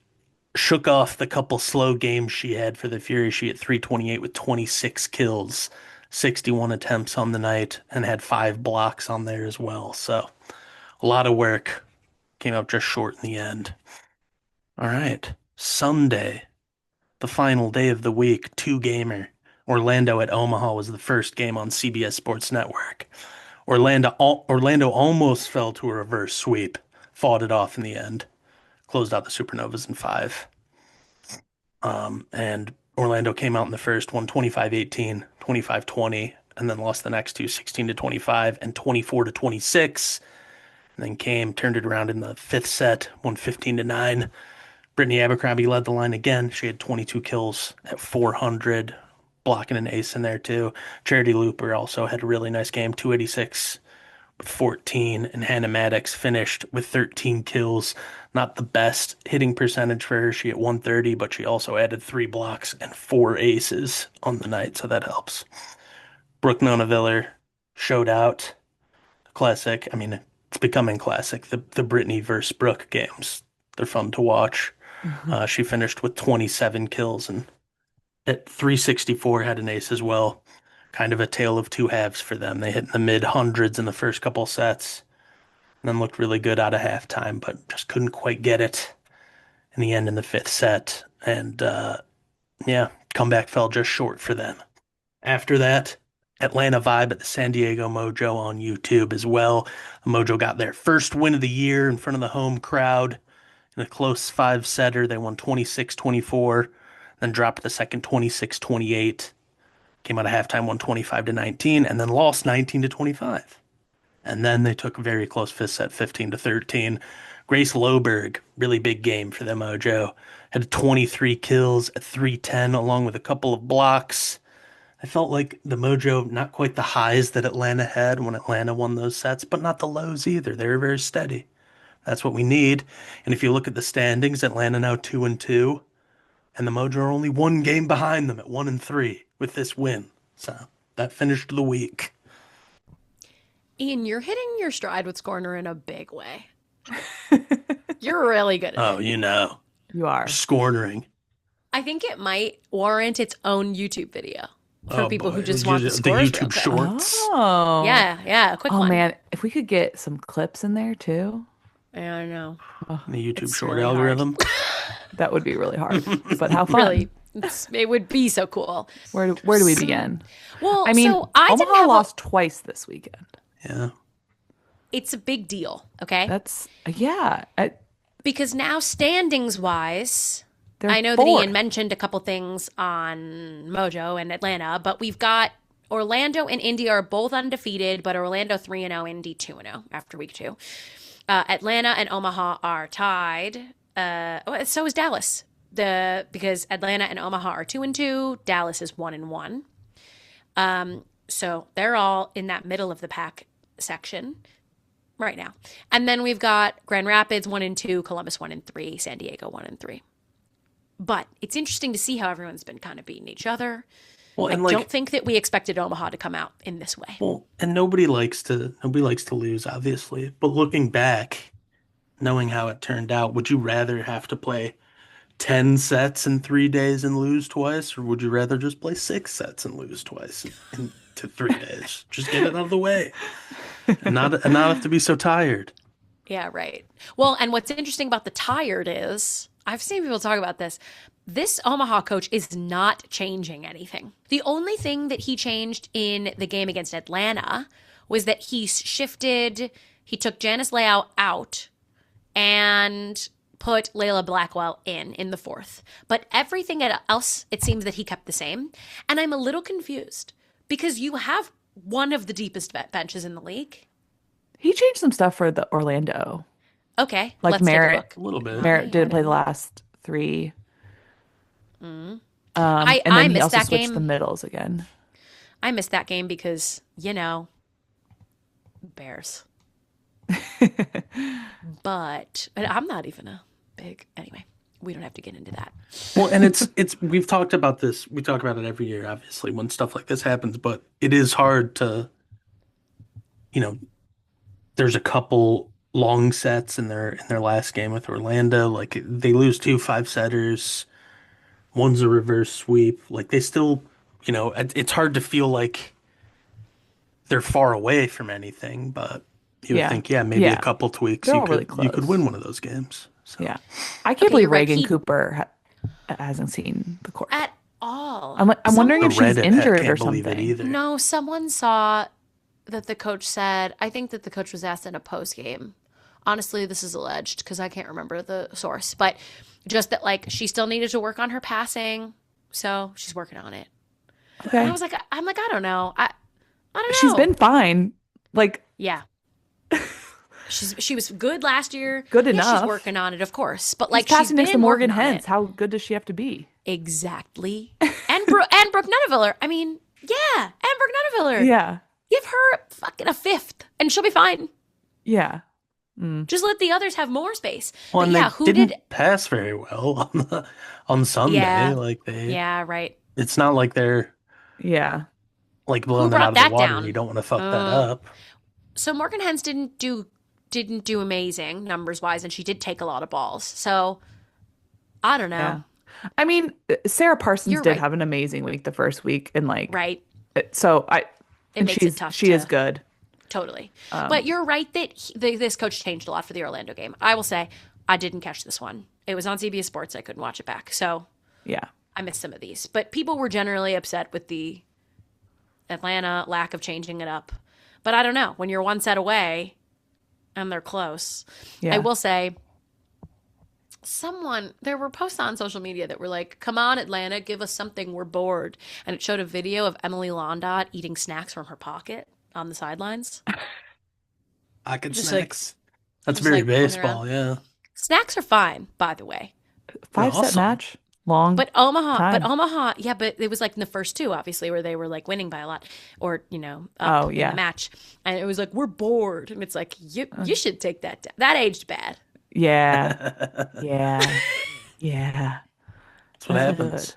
shook off the couple slow games she had for the Fury. She had 328 with 26 kills. 61 attempts on the night and had 5 blocks on there as well. So a lot of work. Came up just short in the end. All right. Sunday, the final day of the week, two-gamer. Orlando at Omaha was the first game on CBS Sports Network. Orlando almost fell to a reverse sweep, fought it off in the end, closed out the Supernovas in 5. And Orlando came out in the first, won 25-18, 25-20, and then lost the next two, 16-25 and 24-26. And then turned it around in the fifth set, won 15-9. Brittany Abercrombie led the line again. She had 22 kills at 400, blocking an ace in there too. Charity Looper also had a really nice game, 286 with 14, and Hannah Maddox finished with 13 kills. Not the best hitting percentage for her. She hit 130, but she also added 3 blocks and 4 aces on the night, so that helps. Brooke Nona-Viller showed out. Classic. I mean, it's becoming classic. The Brittany versus Brooke games. They're fun to watch. She finished with 27 kills and at 364 had an ace as well. Kind of a tale of two halves for them. They hit in the mid hundreds in the first couple sets and then looked really good out of halftime, but just couldn't quite get it in the end in the fifth set. And yeah, comeback fell just short for them. After that, Atlanta Vibe at the San Diego Mojo on YouTube as well. Mojo got their first win of the year in front of the home crowd in a close 5-setter. They won 26-24, then dropped the second 26-28. Came out of halftime, won 25-19, and then lost 19-25. And then they took a very close fifth set, 15-13. Grace Loberg, really big game for the Mojo. Had 23 kills at 310, along with a couple of blocks. I felt like the Mojo, not quite the highs that Atlanta had when Atlanta won those sets, but not the lows either. They were very steady. That's what we need. And if you look at the standings, Atlanta now 2-2, and the Mojo are only one game behind them at 1-3 with this win. So that finished the week. Ian, you're hitting your stride with Scorner in a big way. You're really good at Oh, it. you know, You are. scornering. I think it might warrant its own YouTube video for Oh, people boy. who just You want the the scores real YouTube quick. shorts. Oh. Yeah, a quick Oh one. man, if we could get some clips in there too, Yeah, I know. The YouTube It's short really hard. algorithm. that would be really hard. But how fun. Really, it would be so cool. Where do we begin? Well, I mean, so I didn't Omaha have lost twice this weekend. Yeah. it's a big deal, okay? That's yeah. Because now standings wise, They're I know that fourth. Ian mentioned a couple things on Mojo and Atlanta, but we've got Orlando and Indy are both undefeated, but Orlando 3-0, Indy 2-0 after week 2. Atlanta and Omaha are tied. So is Dallas. Because Atlanta and Omaha are 2-2, Dallas is 1-1. So they're all in that middle of the pack section right now. And then we've got Grand Rapids 1-2, Columbus 1-3, San Diego 1-3. But it's interesting to see how everyone's been kind of beating each other. Well, I and like, don't think that we expected Omaha to come out in this way. well, and nobody likes to lose, obviously. But looking back, knowing how it turned out, would you rather have to play 10 sets in 3 days and lose twice, or would you rather just play 6 sets and lose twice in to 3 days? Just get it out of the way, and not have to be so tired. Yeah, right. Well, and what's interesting about the tired is, I've seen people talk about this. This Omaha coach is not changing anything. The only thing that he changed in the game against Atlanta was that he took Janice Leao out and put Layla Blackwell in the fourth. But everything else, it seems that he kept the same. And I'm a little confused because you have one of the deepest benches in the league. He changed some stuff for the Orlando. Okay, Like let's Merritt. take a A little bit. Merritt didn't play the last 3. I And then he missed also that switched game. the middles again. I missed that game because, Bears. But I'm not even a big, anyway, we don't have to get into that. Well, and it's we've talked about this. We talk about it every year, obviously, when stuff like this happens. But it is hard to, there's a couple long sets in their last game with Orlando. Like they lose 2 5-setters. One's a reverse sweep. Like they still, it's hard to feel like they're far away from anything, but you would Yeah. think, yeah, maybe a Yeah. couple tweaks, They're you all really could close. win one of those games. So Yeah. I can't Okay, believe you're right. Reagan Cooper hasn't seen the court. At all. I'm wondering the if she's Reddit injured or can't believe it something. either. No, someone saw that the coach said, I think that the coach was asked in a post game. Honestly, this is alleged because I can't remember the source, but just that like she still needed to work on her passing, so she's working on it. Okay. And I was like, I don't know. I don't know. She's been fine. Like, yeah. She was good last year. Good Yeah, enough. she's working on it, of course. But she's like she's passing next to been Morgan working on Hens. it. How good does she have to be? Exactly. And Brooke Nuneviller. I mean, yeah, and Brooke Nuneviller. Yeah. Give her fucking a fifth, and she'll be fine. Yeah. Just let the others have more space. Well, But and yeah, they who didn't did? pass very well on Sunday. Yeah. Like they, Yeah, right. it's not like they're Yeah. like blowing it brought out of the that water. down? You don't want to fuck that up. So Morgan Hens didn't do amazing numbers wise, and she did take a lot of balls. So I don't know. Yeah. I mean, Sarah Parsons You're did right. have an amazing week the first week, and like, Right. so and makes it tough she is to- good. Totally. But you're right that this coach changed a lot for the Orlando game. I will say I didn't catch this one. It was on CBS Sports. I couldn't watch it back. So Yeah. I missed some of these. But people were generally upset with the Atlanta lack of changing it up. But I don't know. When you're one set away and they're close. Yeah. I will say there were posts on social media that were like, come on, Atlanta, give us something. We're bored. And it showed a video of Emily Londot eating snacks from her pocket on the sidelines. Pocket Just snacks. That's just very like pulling baseball, yeah. Snacks are fine, by the way. 5-set awesome. match. Long. But Omaha, time. yeah, but it was like in the first two, obviously, where they were like winning by a lot, or Oh, in yeah. the match, and it was like we're bored, and it's like you should take that down. That aged bad. Yeah. Yeah. Yeah. That's what That's happens.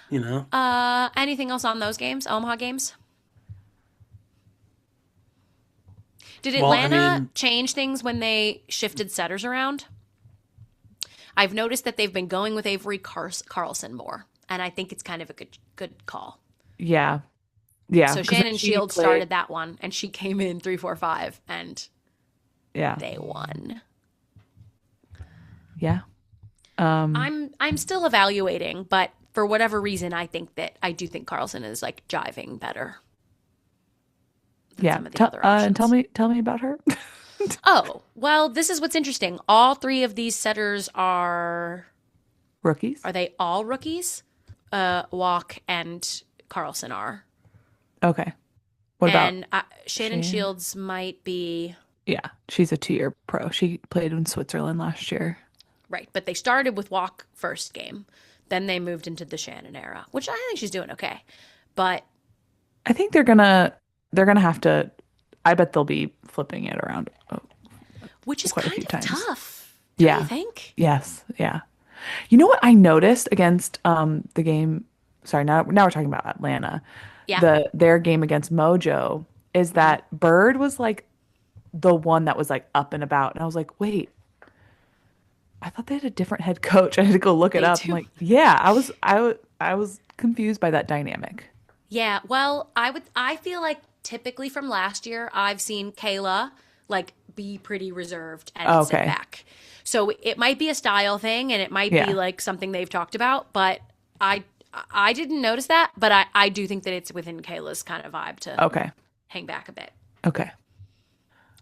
good. You know? Anything else on those games, Omaha games? Did Well, I Atlanta mean- change things when they shifted setters around? I've noticed that they've been going with Avery Carlson more, and I think it's kind of a good call. Yeah. Yeah. So 'cause Shannon she Shields played- started that one, and she came in 3-4-5, and Yeah. they won. Yeah. I'm still evaluating, but for whatever reason, I do think Carlson is like jiving better than Yeah. some of the other options. And tell me about her. Oh, well, this is what's interesting. All three of these setters are Rookies. they all rookies? Walk and Carlson are. Okay. What about? And Shannon Shields might be Yeah, she's a 2-year pro. She played in Switzerland last year. right, but they started with Walk first game. Then they moved into the Shannon era, which I think she's doing okay. But I think they're gonna have to. I bet they'll be flipping it around. Oh, which is quite a kind few of times. tough. Don't Yeah. you think? yes, yeah. You know what I noticed against the game? Sorry, now we're talking about Atlanta. Yeah. Their game against Mojo is that Bird was like the one that was like up and about, and I was like, wait, I thought they had a different head coach. I had to go look it Me up. too. I'm like, yeah, I was confused by that dynamic. Yeah, well, I feel like typically from last year, I've seen Kayla like be pretty reserved and sit Okay. back. So it might be a style thing, and it might Yeah. be like something they've talked about, but I didn't notice that, but I do think that it's within Kayla's kind of vibe to Okay, hang back a bit. okay,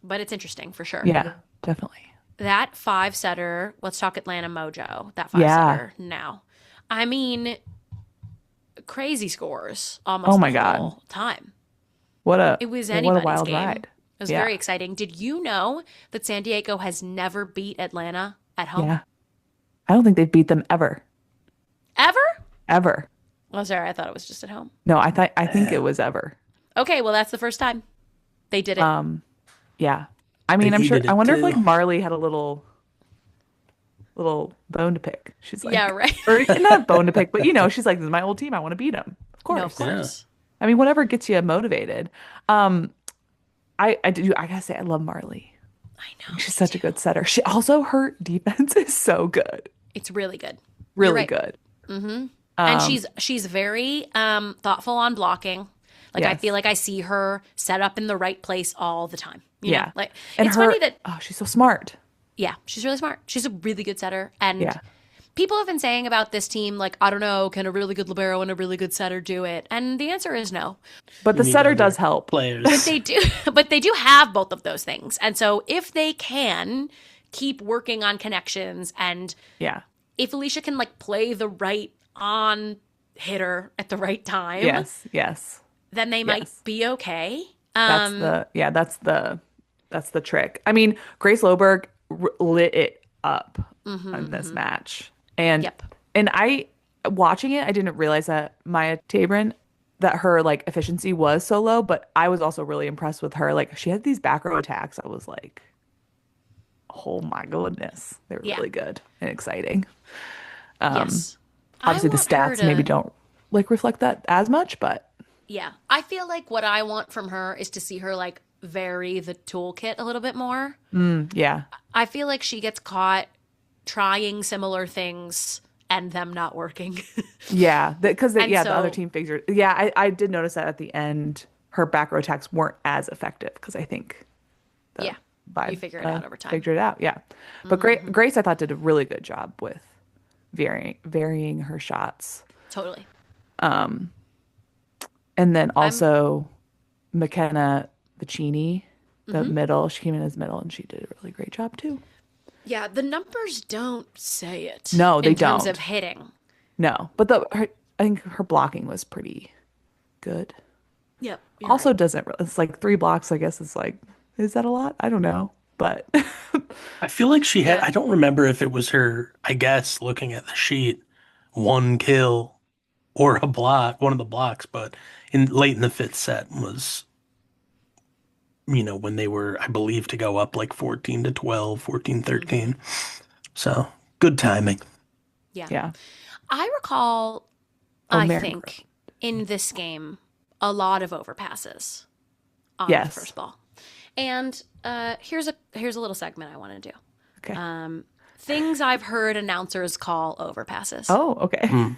But it's interesting for sure. yeah, definitely. That 5-setter, let's talk Atlanta Mojo. That Yeah. 5-setter now. I mean, crazy scores almost Oh my the God. whole time. It was what a anybody's wild game. ride. It was Yeah. very exciting. Did you know that San Diego has never beat Atlanta at home? Yeah, I don't think they've beat them ever, Ever? ever. Oh, sorry. I thought it was just at home. No, I think it was ever. Okay, well, that's the first time they did it. Yeah. I mean, They I'm sure. heated I it wonder if too. like Marley had a little bone to pick. She's like, Yeah, right. or not bone to pick, but she's like, this is my old team. I want to beat them. Of course. No, of course. I mean, whatever gets you motivated. I gotta say, I love Marley. I know. She's such a good setter. Her defense is so good. It's really good. Really right. good. And she's very thoughtful on blocking. Like, I Yes. feel like I see her set up in the right place all the time. You Yeah. know? Like, And it's her, funny that, oh, she's so smart. yeah, she's really smart. She's a really good setter. And Yeah. people have been saying about this team, like, I don't know, can a really good libero and a really good setter do it? And the answer is no. But the You need setter other does help. But Players. they do, but they do have both of those things. And so if they can keep working on connections, and Yeah. if Alicia can like play the right on hitter at the right time, Yes. then they might Yes. be okay. That's the trick. I mean, Grace Loberg lit it up in this match. And Yep. and I watching it, I didn't realize that Maya Tabrin, that her like efficiency was so low, but I was also really impressed with her. Like she had these back row attacks. I was like, oh my goodness. They were Yeah. really good and exciting. Yes. Obviously I the want her stats maybe to- don't like reflect that as much, but Yeah. I feel like what I want from her is to see her like vary the toolkit a little bit more. yeah. I feel like she gets caught trying similar things and them not working. Yeah, because And the other so- team figured. Yeah, I did notice that at the end, her back row attacks weren't as effective because I think the Yeah, vibe, you figure it out over time. Figured it out, yeah. But Grace, I thought, did a really good job with varying her shots, Totally. and then also McKenna Vicini, the middle. She came in as middle, and she did a really great job too. Yeah, the numbers don't say it. No, they in terms don't. of hitting. No, but I think her blocking was pretty good. Yep. Also doesn't it's like 3 blocks, I guess. It's like, is that a lot? I don't know, but I feel like she had, Yeah. I don't remember if it was her, I guess, looking at the sheet, 1 kill or a block, one of the blocks, but late in the 5th set was, when they were, I believe, to go up like 14-12, 14-13. So good timing. Yeah. yeah. I recall, Oh, I Mary think, in this game, a lot of overpasses on Yes. the first ball. And here's a little segment I want to do. Okay. Things I've heard announcers call overpasses. Oh, okay.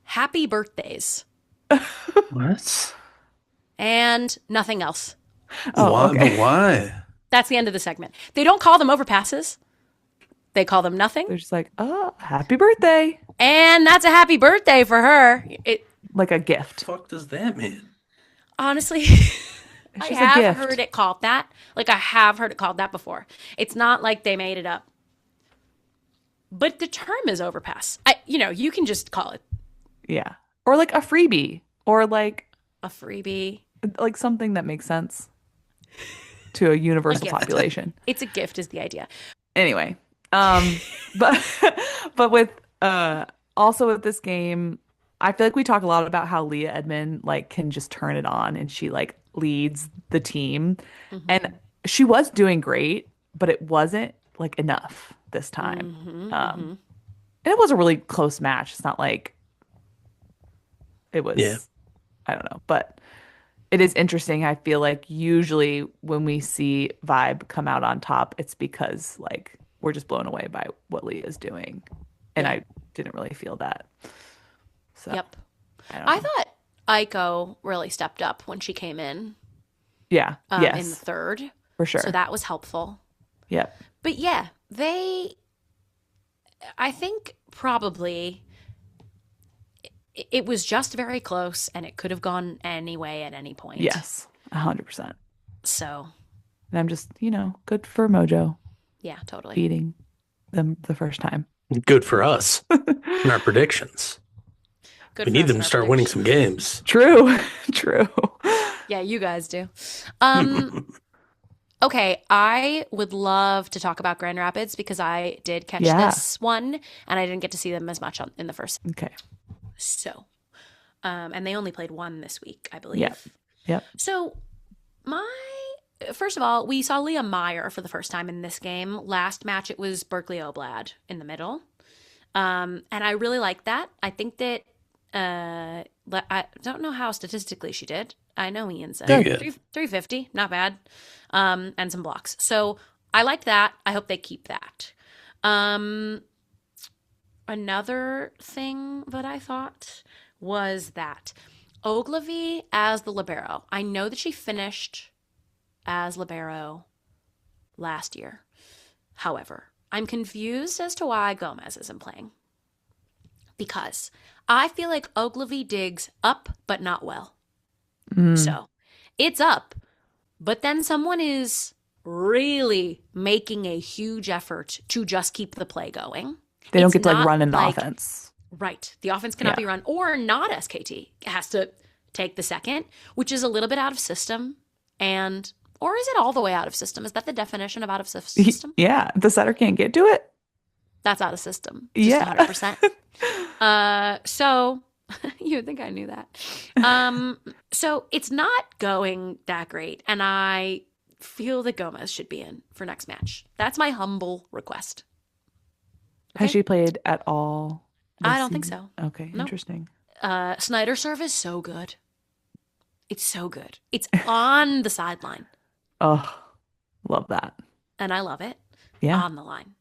Happy birthdays What? and nothing else. Oh, Why? okay. But why? That's the end of the segment. They don't call them overpasses. They call them nothing. They're just like, oh, happy birthday. And that's a happy birthday for her. It Like a gift. The fuck does that mean? honestly, I just a have gift. heard it called that. Like I have heard it called that before. It's not like they made it up. But the term is overpass. You can just call it Yeah. Or like a freebie. Or like a freebie. something that makes sense to a universal gift. population. It's a gift is the idea. Anyway, but with also with this game, I feel like we talk a lot about how Leah Edmond like can just turn it on and she like leads the team, and she was doing great, but it wasn't like enough this time. And it was a really close match. It's not like it was. Yeah. I don't know, but it is interesting. I feel like usually when we see Vibe come out on top, it's because like we're just blown away by what Leah's doing. And I didn't really feel that. So Yep. I don't know. I thought Aiko really stepped up when she came in Yeah. in Yes. the third. For sure. So that was helpful. Yep. But yeah, I think probably it was just very close and it could have gone any way at any point. Yes. 100%. So And I'm just, good for Mojo yeah, totally. beating them the first time. Good for us and our predictions. Good We for need us them and to our start winning predictions. some games. True. True. Yeah, you guys do. Okay, I would love to talk about Grand Rapids because I did catch Yeah. this one and I didn't get to see them as much in the first. Okay. So, and they only played one this week, I believe. Yep. Yep. So, first of all, we saw Leah Meyer for the first time in this game. Last match, it was Berkeley Oblad in the middle. And I really like that. I think that, I don't know how statistically she did. I know Ian said Good. 350, not bad. And some blocks. So I like that. I hope they keep that. Another thing that I thought was that Ogilvy as the libero. I know that she finished as libero last year. However, I'm confused as to why Gomez isn't playing. Because I feel like Ogilvy digs up, but not well. So it's up, but then someone is really making a huge effort to just keep the play going. They don't It's get to like not run an like- offense. Right. The offense cannot be run, or not SKT. It has to take the second, which is a little bit out of system. And, or is it all the way out of system? Is that the definition of out of system? Yeah, the setter can't get to it. That's out of system. Just Yeah. 100%. So you would think I knew that. So it's not going that great. And I feel that Gomez should be in for next match. That's my humble request. Has she played at all? this I don't think season? so. Okay, No. interesting. Snyder's serve is so good. It's so good. It's on the sideline. Oh, love that. And I love it. Yeah. On the line.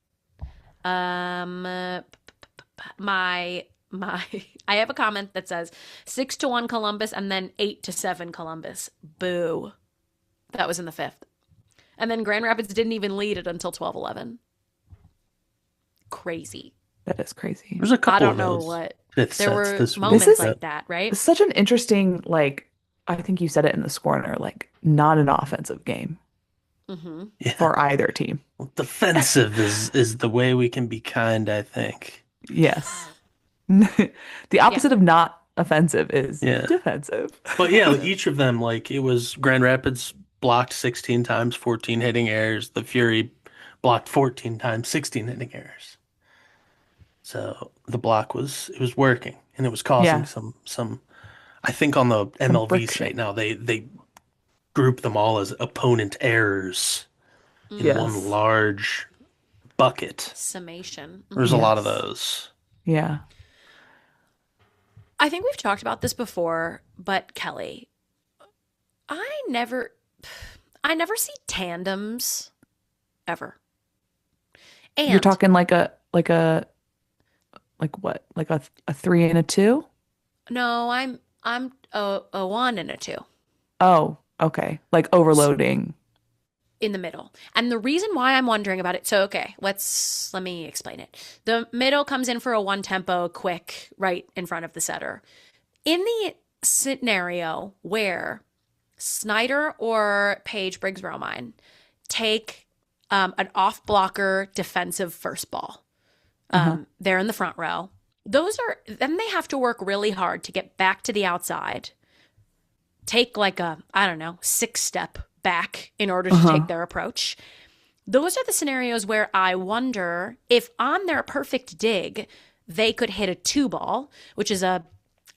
My I have a comment that says 6-1 Columbus and then 8-7 Columbus. Boo. That was in the 5th. And then Grand Rapids didn't even lead it until 12-11. Crazy. That is crazy. There's a couple I don't of know those what. fifth There sets were this week. moments This is- like that, right? It's such an interesting, like, I think you said it in the scorner, like, not an offensive game Mm-hmm. Yeah. for either team. Defensive is the way we can be kind, I think. Yes. The opposite of not offensive is Yeah. defensive. But yeah, each of them, like it was Grand Rapids blocked 16 times, 14 hitting errors. The Fury blocked 14 times, 16 hitting errors. So the block was working, and it was causing Yeah. some. I think on the MLV friction. site now they group them all as opponent errors in Yes. one large bucket. Summation. There's a lot of Yes. those. Yeah. I think we've talked about this before, but Kelly, I never see tandems ever. And You're talking like what? Like a 3 and a 2? no, I'm a 1 and a 2 Oh, okay. Like overloading. in the middle. And the reason why I'm wondering about it, so okay, let me explain it. The middle comes in for a 1 tempo quick right in front of the setter. In the scenario where Snyder or Paige Briggs Romine take an off blocker defensive first ball. They're in the front row. Then they have to work really hard to get back to the outside. Take like a, I don't know, 6-step back in order to take their approach. Those are the scenarios where I wonder if on their perfect dig, they could hit a 2 ball, which is a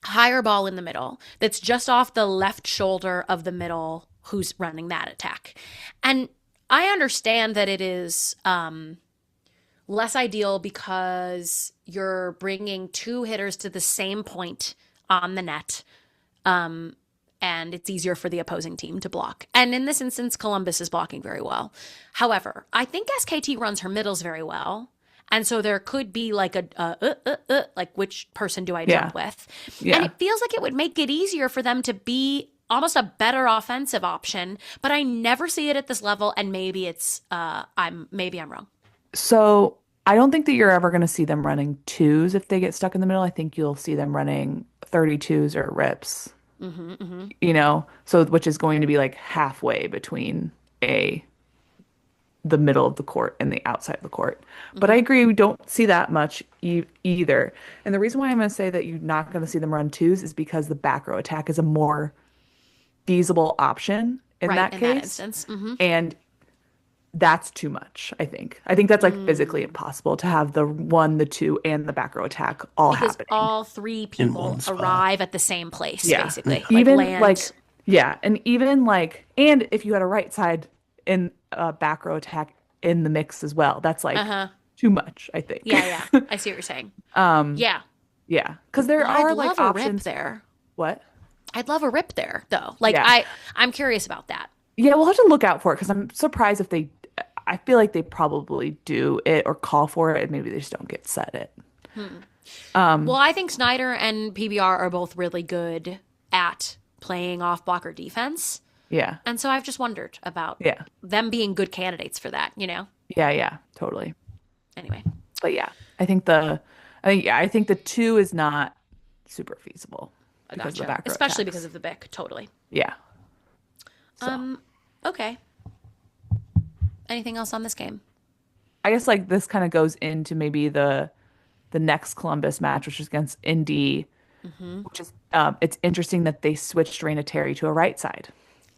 higher ball in the middle that's just off the left shoulder of the middle who's running that attack. And I understand that it is less ideal because you're bringing 2 hitters to the same point on the net, and it's easier for the opposing team to block. And in this instance, Columbus is blocking very well. However, I think SKT runs her middles very well. And so there could be like like which person do I jump with? Yeah. And it feels like it would make it easier for them to be almost a better offensive option, but I never see it at this level, and maybe it's I'm wrong. So I don't think that you're ever going to see them running 2s if they get stuck in the middle. I think you'll see them running 32s or rips. You know, so which is going to be like halfway between the middle of the court and the outside of the court. But I agree, we don't see that much either. And the reason why I'm going to say that you're not going to see them run 2s is because the back row attack is a more feasible option in Right, that in case. that instance. And that's too much, I think. I think that's like physically impossible to have the 1, the 2, and the back row attack all Because happening. all 3 people one spot. arrive at the same place, Yeah. basically. Even land. and if you had a right side in a back row attack in the mix as well, that's like too much, I think. Yeah, I see what you're saying. Yeah. Yeah, because there I'd are like love a rip options. there. What? I'd love a rip there, though. Like, Yeah. I'm curious about that. Yeah, we'll have to look out for it because I'm surprised if they. I feel like they probably do it or call for it, and maybe they just don't get set it. Well, I think Snyder and PBR are both really good at playing off blocker defense. Yeah. And so I've just wondered about Yeah. them being good candidates for that, you know? Yeah. Totally. Anyway. But yeah, I think the 2 is not super feasible because of the back row Especially attacks. because of the Bic. Totally. Yeah. So. Okay. Anything else on this game? I guess like this kind of goes into maybe the next Columbus match, which is against Indy, which is it's interesting that they switched Raina Terry to a right side.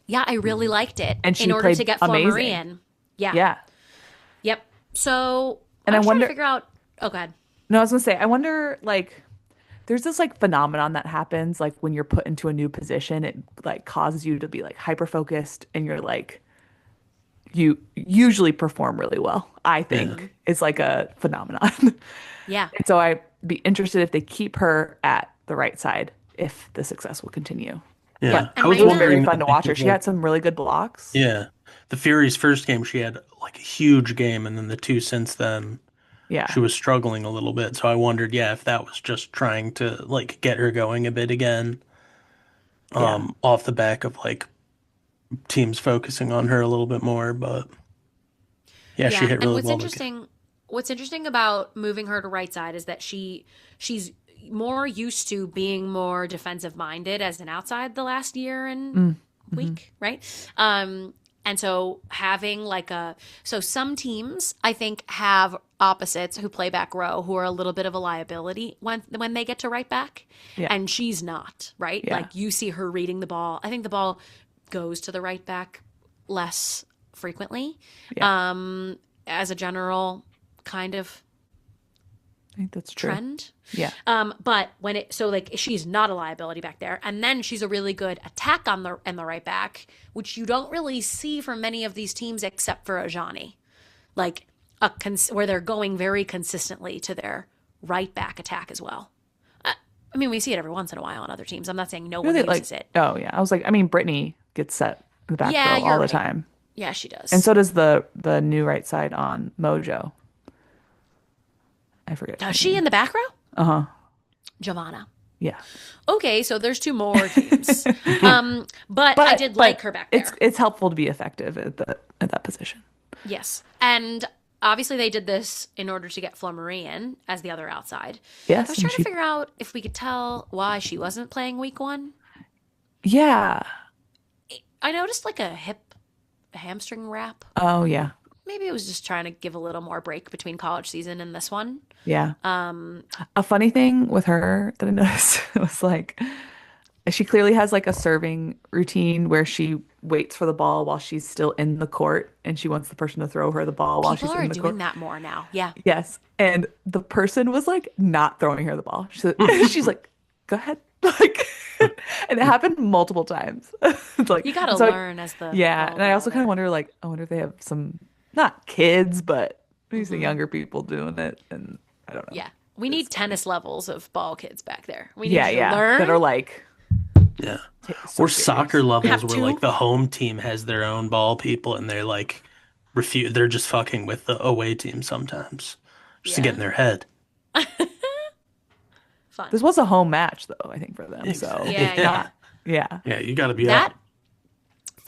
Yeah, I really liked it. And she in order played to get amazing. Fleur Marie in. Yeah. Yeah. Yep. So And I I was trying wonder- to figure out. Oh, go ahead. No, I was gonna say, I wonder, like, there's this like phenomenon that happens, like when you're put into a new position, it like causes you to be like hyper focused, and you're like, you usually perform really well. I think it's like a phenomenon. Yeah. And so I'd be interested if they keep her at the right side, if the success will continue. Yeah. And I was Raina- It was very wondering fun to if watch they her. could, She had some really good blocks. yeah. The Fury's first game, she had like a huge game, and then the 2 since then, Yeah. she was struggling a little bit. So I wondered, if that was just trying to like get her going a bit again, off the back of like teams focusing on her a little bit more. But she hit and really what's well. what's interesting about moving her to right side is that she's more used to being more defensive minded as an outside the last year and week, right? And so having so some teams I think have opposites who play back row who are a little bit of a liability when they get to right back, and she's not, right? Yeah. Like you see her reading the ball. I think the ball goes to the right back less frequently, as a general kind of I think that's true. trend. Yeah. But when she's not a liability back there, and then she's a really good attack on the right back, which you don't really see from many of these teams except for Ajani, like where they're going very consistently to their right back attack as well. I mean, we see it every once in a while on other teams. I'm not saying no one uses it. Oh yeah. I was like, I mean, Brittany gets set in the back row you're all the right. time. Yeah, she does. And so does the new right side on Mojo. I forget. Is she in the back row? Uh-huh. Giovanna. Yeah. Okay, so there's 2 more teams. But I did like her back there. It's helpful to be effective at that position. Yes. And obviously they did this in order to get Fleur Marie in as the other outside. Yes. I was and trying to figure out if we could tell why she wasn't playing week 1. Yeah. I noticed like a hamstring wrap. Oh yeah. Maybe it was just trying to give a little more break between college season and this one. Yeah. A funny thing with her that I noticed was like she clearly has like a serving routine where she waits for the ball while she's still in the court, and she wants the person to throw her the ball while People she's are in the doing court. that more now. Yeah. Yes. And the person was like not throwing her the ball. She's like, go ahead. Like, and it happened multiple times. It's like, You got to so learn as the yeah. role And I also kind of model. wonder, like, I wonder if they have some, not kids, but maybe some younger people doing it. And I don't know. Yeah. We need tennis levels of ball kids back there. We need Yeah. you to Yeah. learn. That are like, Yeah. so Or serious. soccer levels Have where 2? like the home team has their own ball people, and they're like they're just fucking with the away team sometimes just to get in their head. Fun. This was a home match, though, I think, for them. So, Yeah. yeah. Yeah, you got to be That up.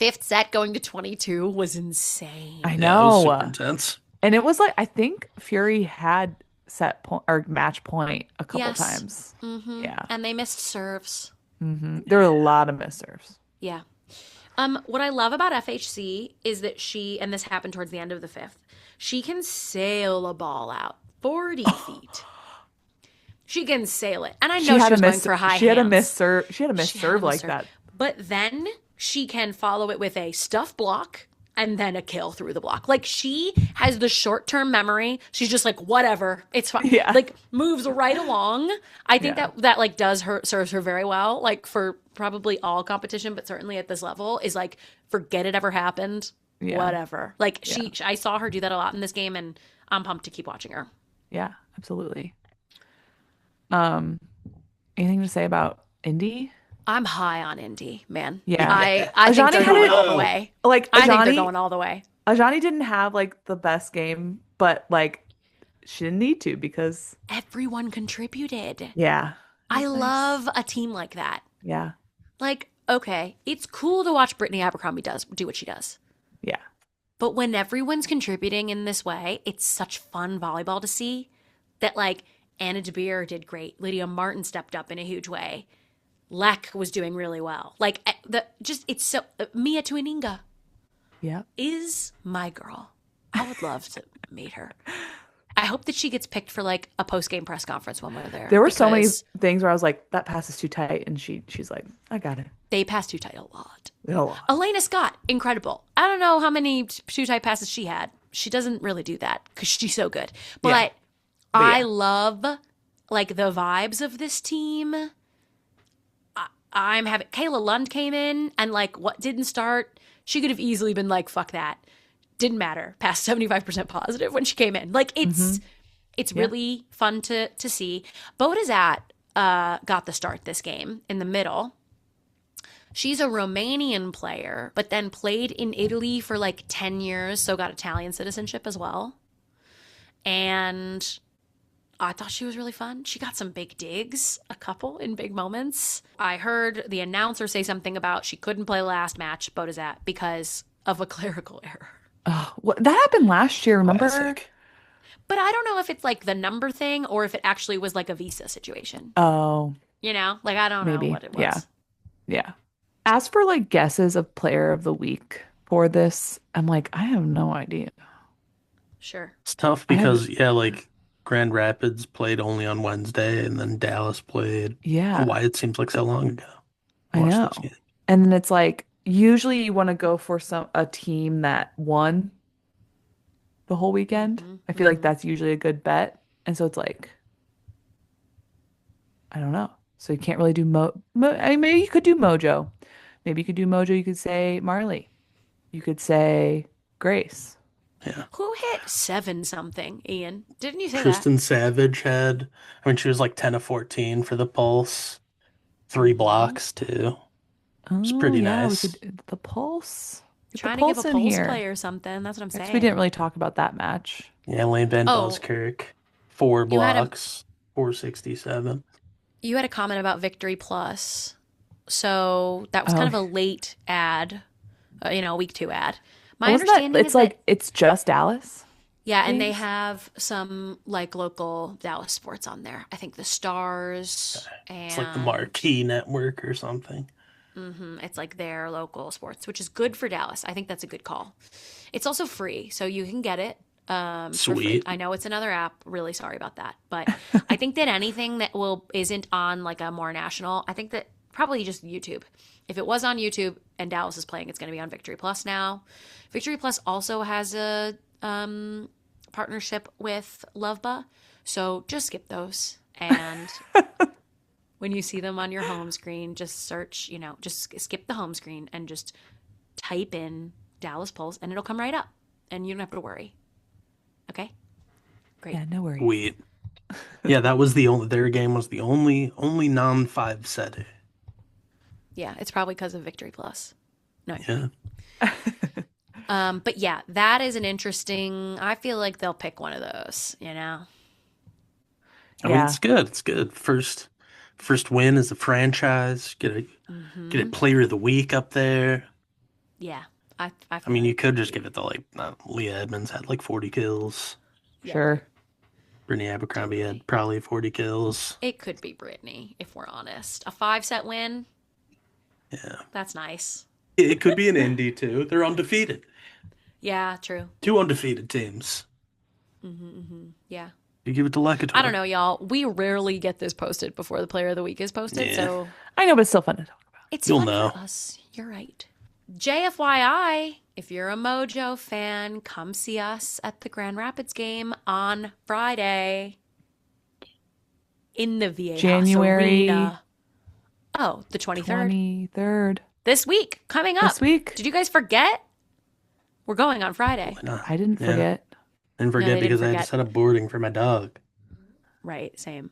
5th set going to 22 was insane. I Yeah, it was know. super intense. And it was like, I think Fury had set point or match point a couple Yes. times. Mm-hmm. Yeah. And they missed serves. There were a lot of missed serves. Yeah. What I love about FHC is that and this happened towards the end of the 5th, she can sail a ball out 40 feet. She can sail it. And I know she was going for high She had a hands. missed serve. She had a missed She had serve a like missed serve. that. But then she can follow it with a stuff block and then a kill through the block. Like she has the short-term memory. She's just like, whatever, it's fine. Yeah. Like moves right along. I think Yeah. that like serves her very well. Like for probably all competition, but certainly at this level is like, forget it ever happened. Yeah. Whatever. Like I saw her do that a lot in this game, and I'm pumped to keep watching her. Yeah, absolutely. Anything to say about Indy? I'm high on Indy, man. Yeah. I think Ajani they're had going it- all the way. Like I think they're Ajani, going all the way. Ajani didn't have like the best game, but like she didn't need to because Everyone contributed. yeah, I love a team like that. yeah. Like, okay, it's cool to watch Brittany Abercrombie do what she does. Yeah. But when everyone's contributing in this way, it's such fun volleyball to see that, like, Anna DeBeer did great. Lydia Martin stepped up in a huge way. Lek was doing really well. Like, it's so, Mia Tuininga Yeah. is my girl. I would love to meet her. I hope that she gets picked for, like, a post-game press conference when we're there. There were so many things where I was like, that pass is too tight. And she's like, I got it. They pass too tight a lot. A lot. Elena Scott, incredible. I don't know how many too tight passes she had. She doesn't really do that because she's so good. But I love, like, the vibes of this team. I'm having Kayla Lund came in and, like, what didn't start. She could have easily been like, fuck that. Didn't matter. Passed 75% positive when she came in. Like, it's really fun to see. Bodazat got the start this game in the middle. She's a Romanian player, but then played in Italy for like 10 years, so got Italian citizenship as well. And I thought she was really fun. She got some big digs, a couple in big moments. I heard the announcer say something about she couldn't play last match, Bodazat, because of a clerical error. Oh, that happened last year, remember? Classic. But I don't know if it's like the number thing or if it actually was like a visa situation. Oh, You know? Like, I don't maybe. know what it was. Yeah. Yeah. As for like guesses of player of the week for this, I'm like, I have no idea. Sure. It's tough because, like Grand Rapids played only on Wednesday and then Dallas played. Yeah. Why it seems like so long ago. I Watched know. those games. And then it's like, usually you want to go for a team that won the whole weekend. I feel like that's usually a good bet. And so it's like, I don't know. So you can't really do I mean, maybe you could do Mojo. Maybe you could do Mojo. You could say Marley. You could say Grace. Yeah. Who hit 7 something, Ian? Didn't you say Kristen Savage had, she was like 10 of 14 for the Pulse. 3 blocks too. It's pretty nice. We could the Pulse. that? Get Trying the to give a Pulse in Pulse here. player something. That's what I'm saying. We didn't really talk about that match. Yeah, Lane Van Oh. Buskirk. 4 You had a- blocks. 467. You had a comment about Victory Plus. So that was kind of a late ad, week 2 ad. My Wasn't understanding it's is like that, it's just Dallas. yeah, and they things? have some like local Dallas sports on there. I think the Stars and It's like the Marquee Network or something. It's like their local sports, which is good for Dallas. I think that's a good call. It's also free, so you can get it. For free. Sweet. I know it's another app. Really sorry about that, but I think that anything that isn't on like a more national, I think that probably just YouTube. If it was on YouTube and Dallas is playing, it's going to be on Victory Plus now. Victory Plus also has a partnership with LOVB, so just skip those. And when you see them on your home screen, just search, just skip the home screen and just type in Dallas Pulse, and it'll come right up, and you don't have to worry. Okay, great. Yeah, no worries. Sweet. Yeah, that was their game was the only non-5 setter. Yeah, it's probably because of Victory Plus. No. Yeah. But yeah, that is an interesting. I feel like they'll pick one of those. I mean, Yeah. it's good. It's good. First win as a franchise. Get a player of the week up there. Yeah, I mean, you could just give it to Leah Edmonds had like 40 kills. Sure. Brittany Abercrombie had probably 40 kills. It could be Brittany, if we're honest. A 5-set win. Yeah. That's nice. It could be an Indy too. They're undefeated. Yeah, true. 2 undefeated teams. Yeah. You give it to Lekator. I don't know, y'all. We rarely get this posted before the player of the week is posted, Yeah. so I know, but it's still fun to talk about. it's You'll fun know. for us. You're right. JFYI, if you're a Mojo fan, come see us at the Grand Rapids game on Friday in the VA January Arena. Oh, the 23rd. 23rd. This week, coming up. This week? Did you guys forget? We're going on Friday. Why not? I didn't Yeah. forget. Didn't they forget didn't because I had to forget. set up boarding for my dog. Right, same.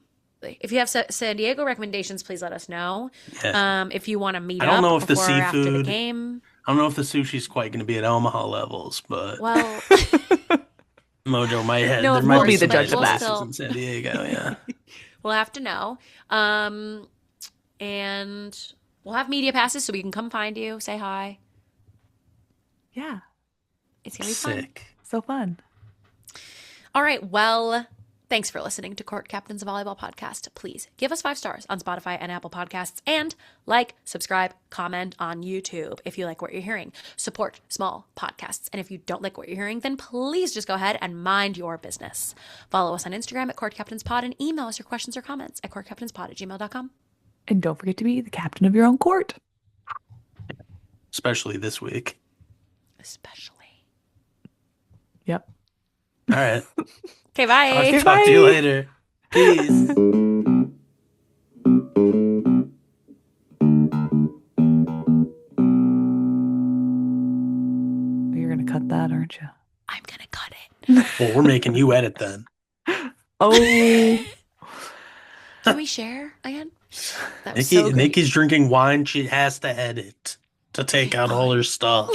If you have San Diego recommendations, please let us know. Yeah. If you want to meet I don't up know if the before or after the seafood- game. I don't know if the sushi's quite going to be at Omaha levels, but Well, Mojo might have. No, there of might course, be the some judge of nice that. places in San Diego. Yeah. we'll have to know. And We'll have media passes so we can come find you, say hi. Yeah. It's going to be fun. Sick. So fun. All right. Well, thanks for listening to Court Captains Volleyball Podcast. Please give us 5 stars on Spotify and Apple Podcasts, and like, subscribe, comment on YouTube if you like what you're hearing. Support small podcasts. And if you don't like what you're hearing, then please just go ahead and mind your business. Follow us on Instagram at Court Captains Pod and email us your questions or comments at courtcaptainspod@gmail.com. And don't forget to be the captain of your own court. Especially this week. Especially. Yep. All right. Okay, bye. Talk to you later. Peace. You're going to cut that, aren't you? I'm going to cut it. Well, we're making you edit then. Oh. Can we share again? That was so great. Nikki's drinking wine. She has to edit to take out all her stuff.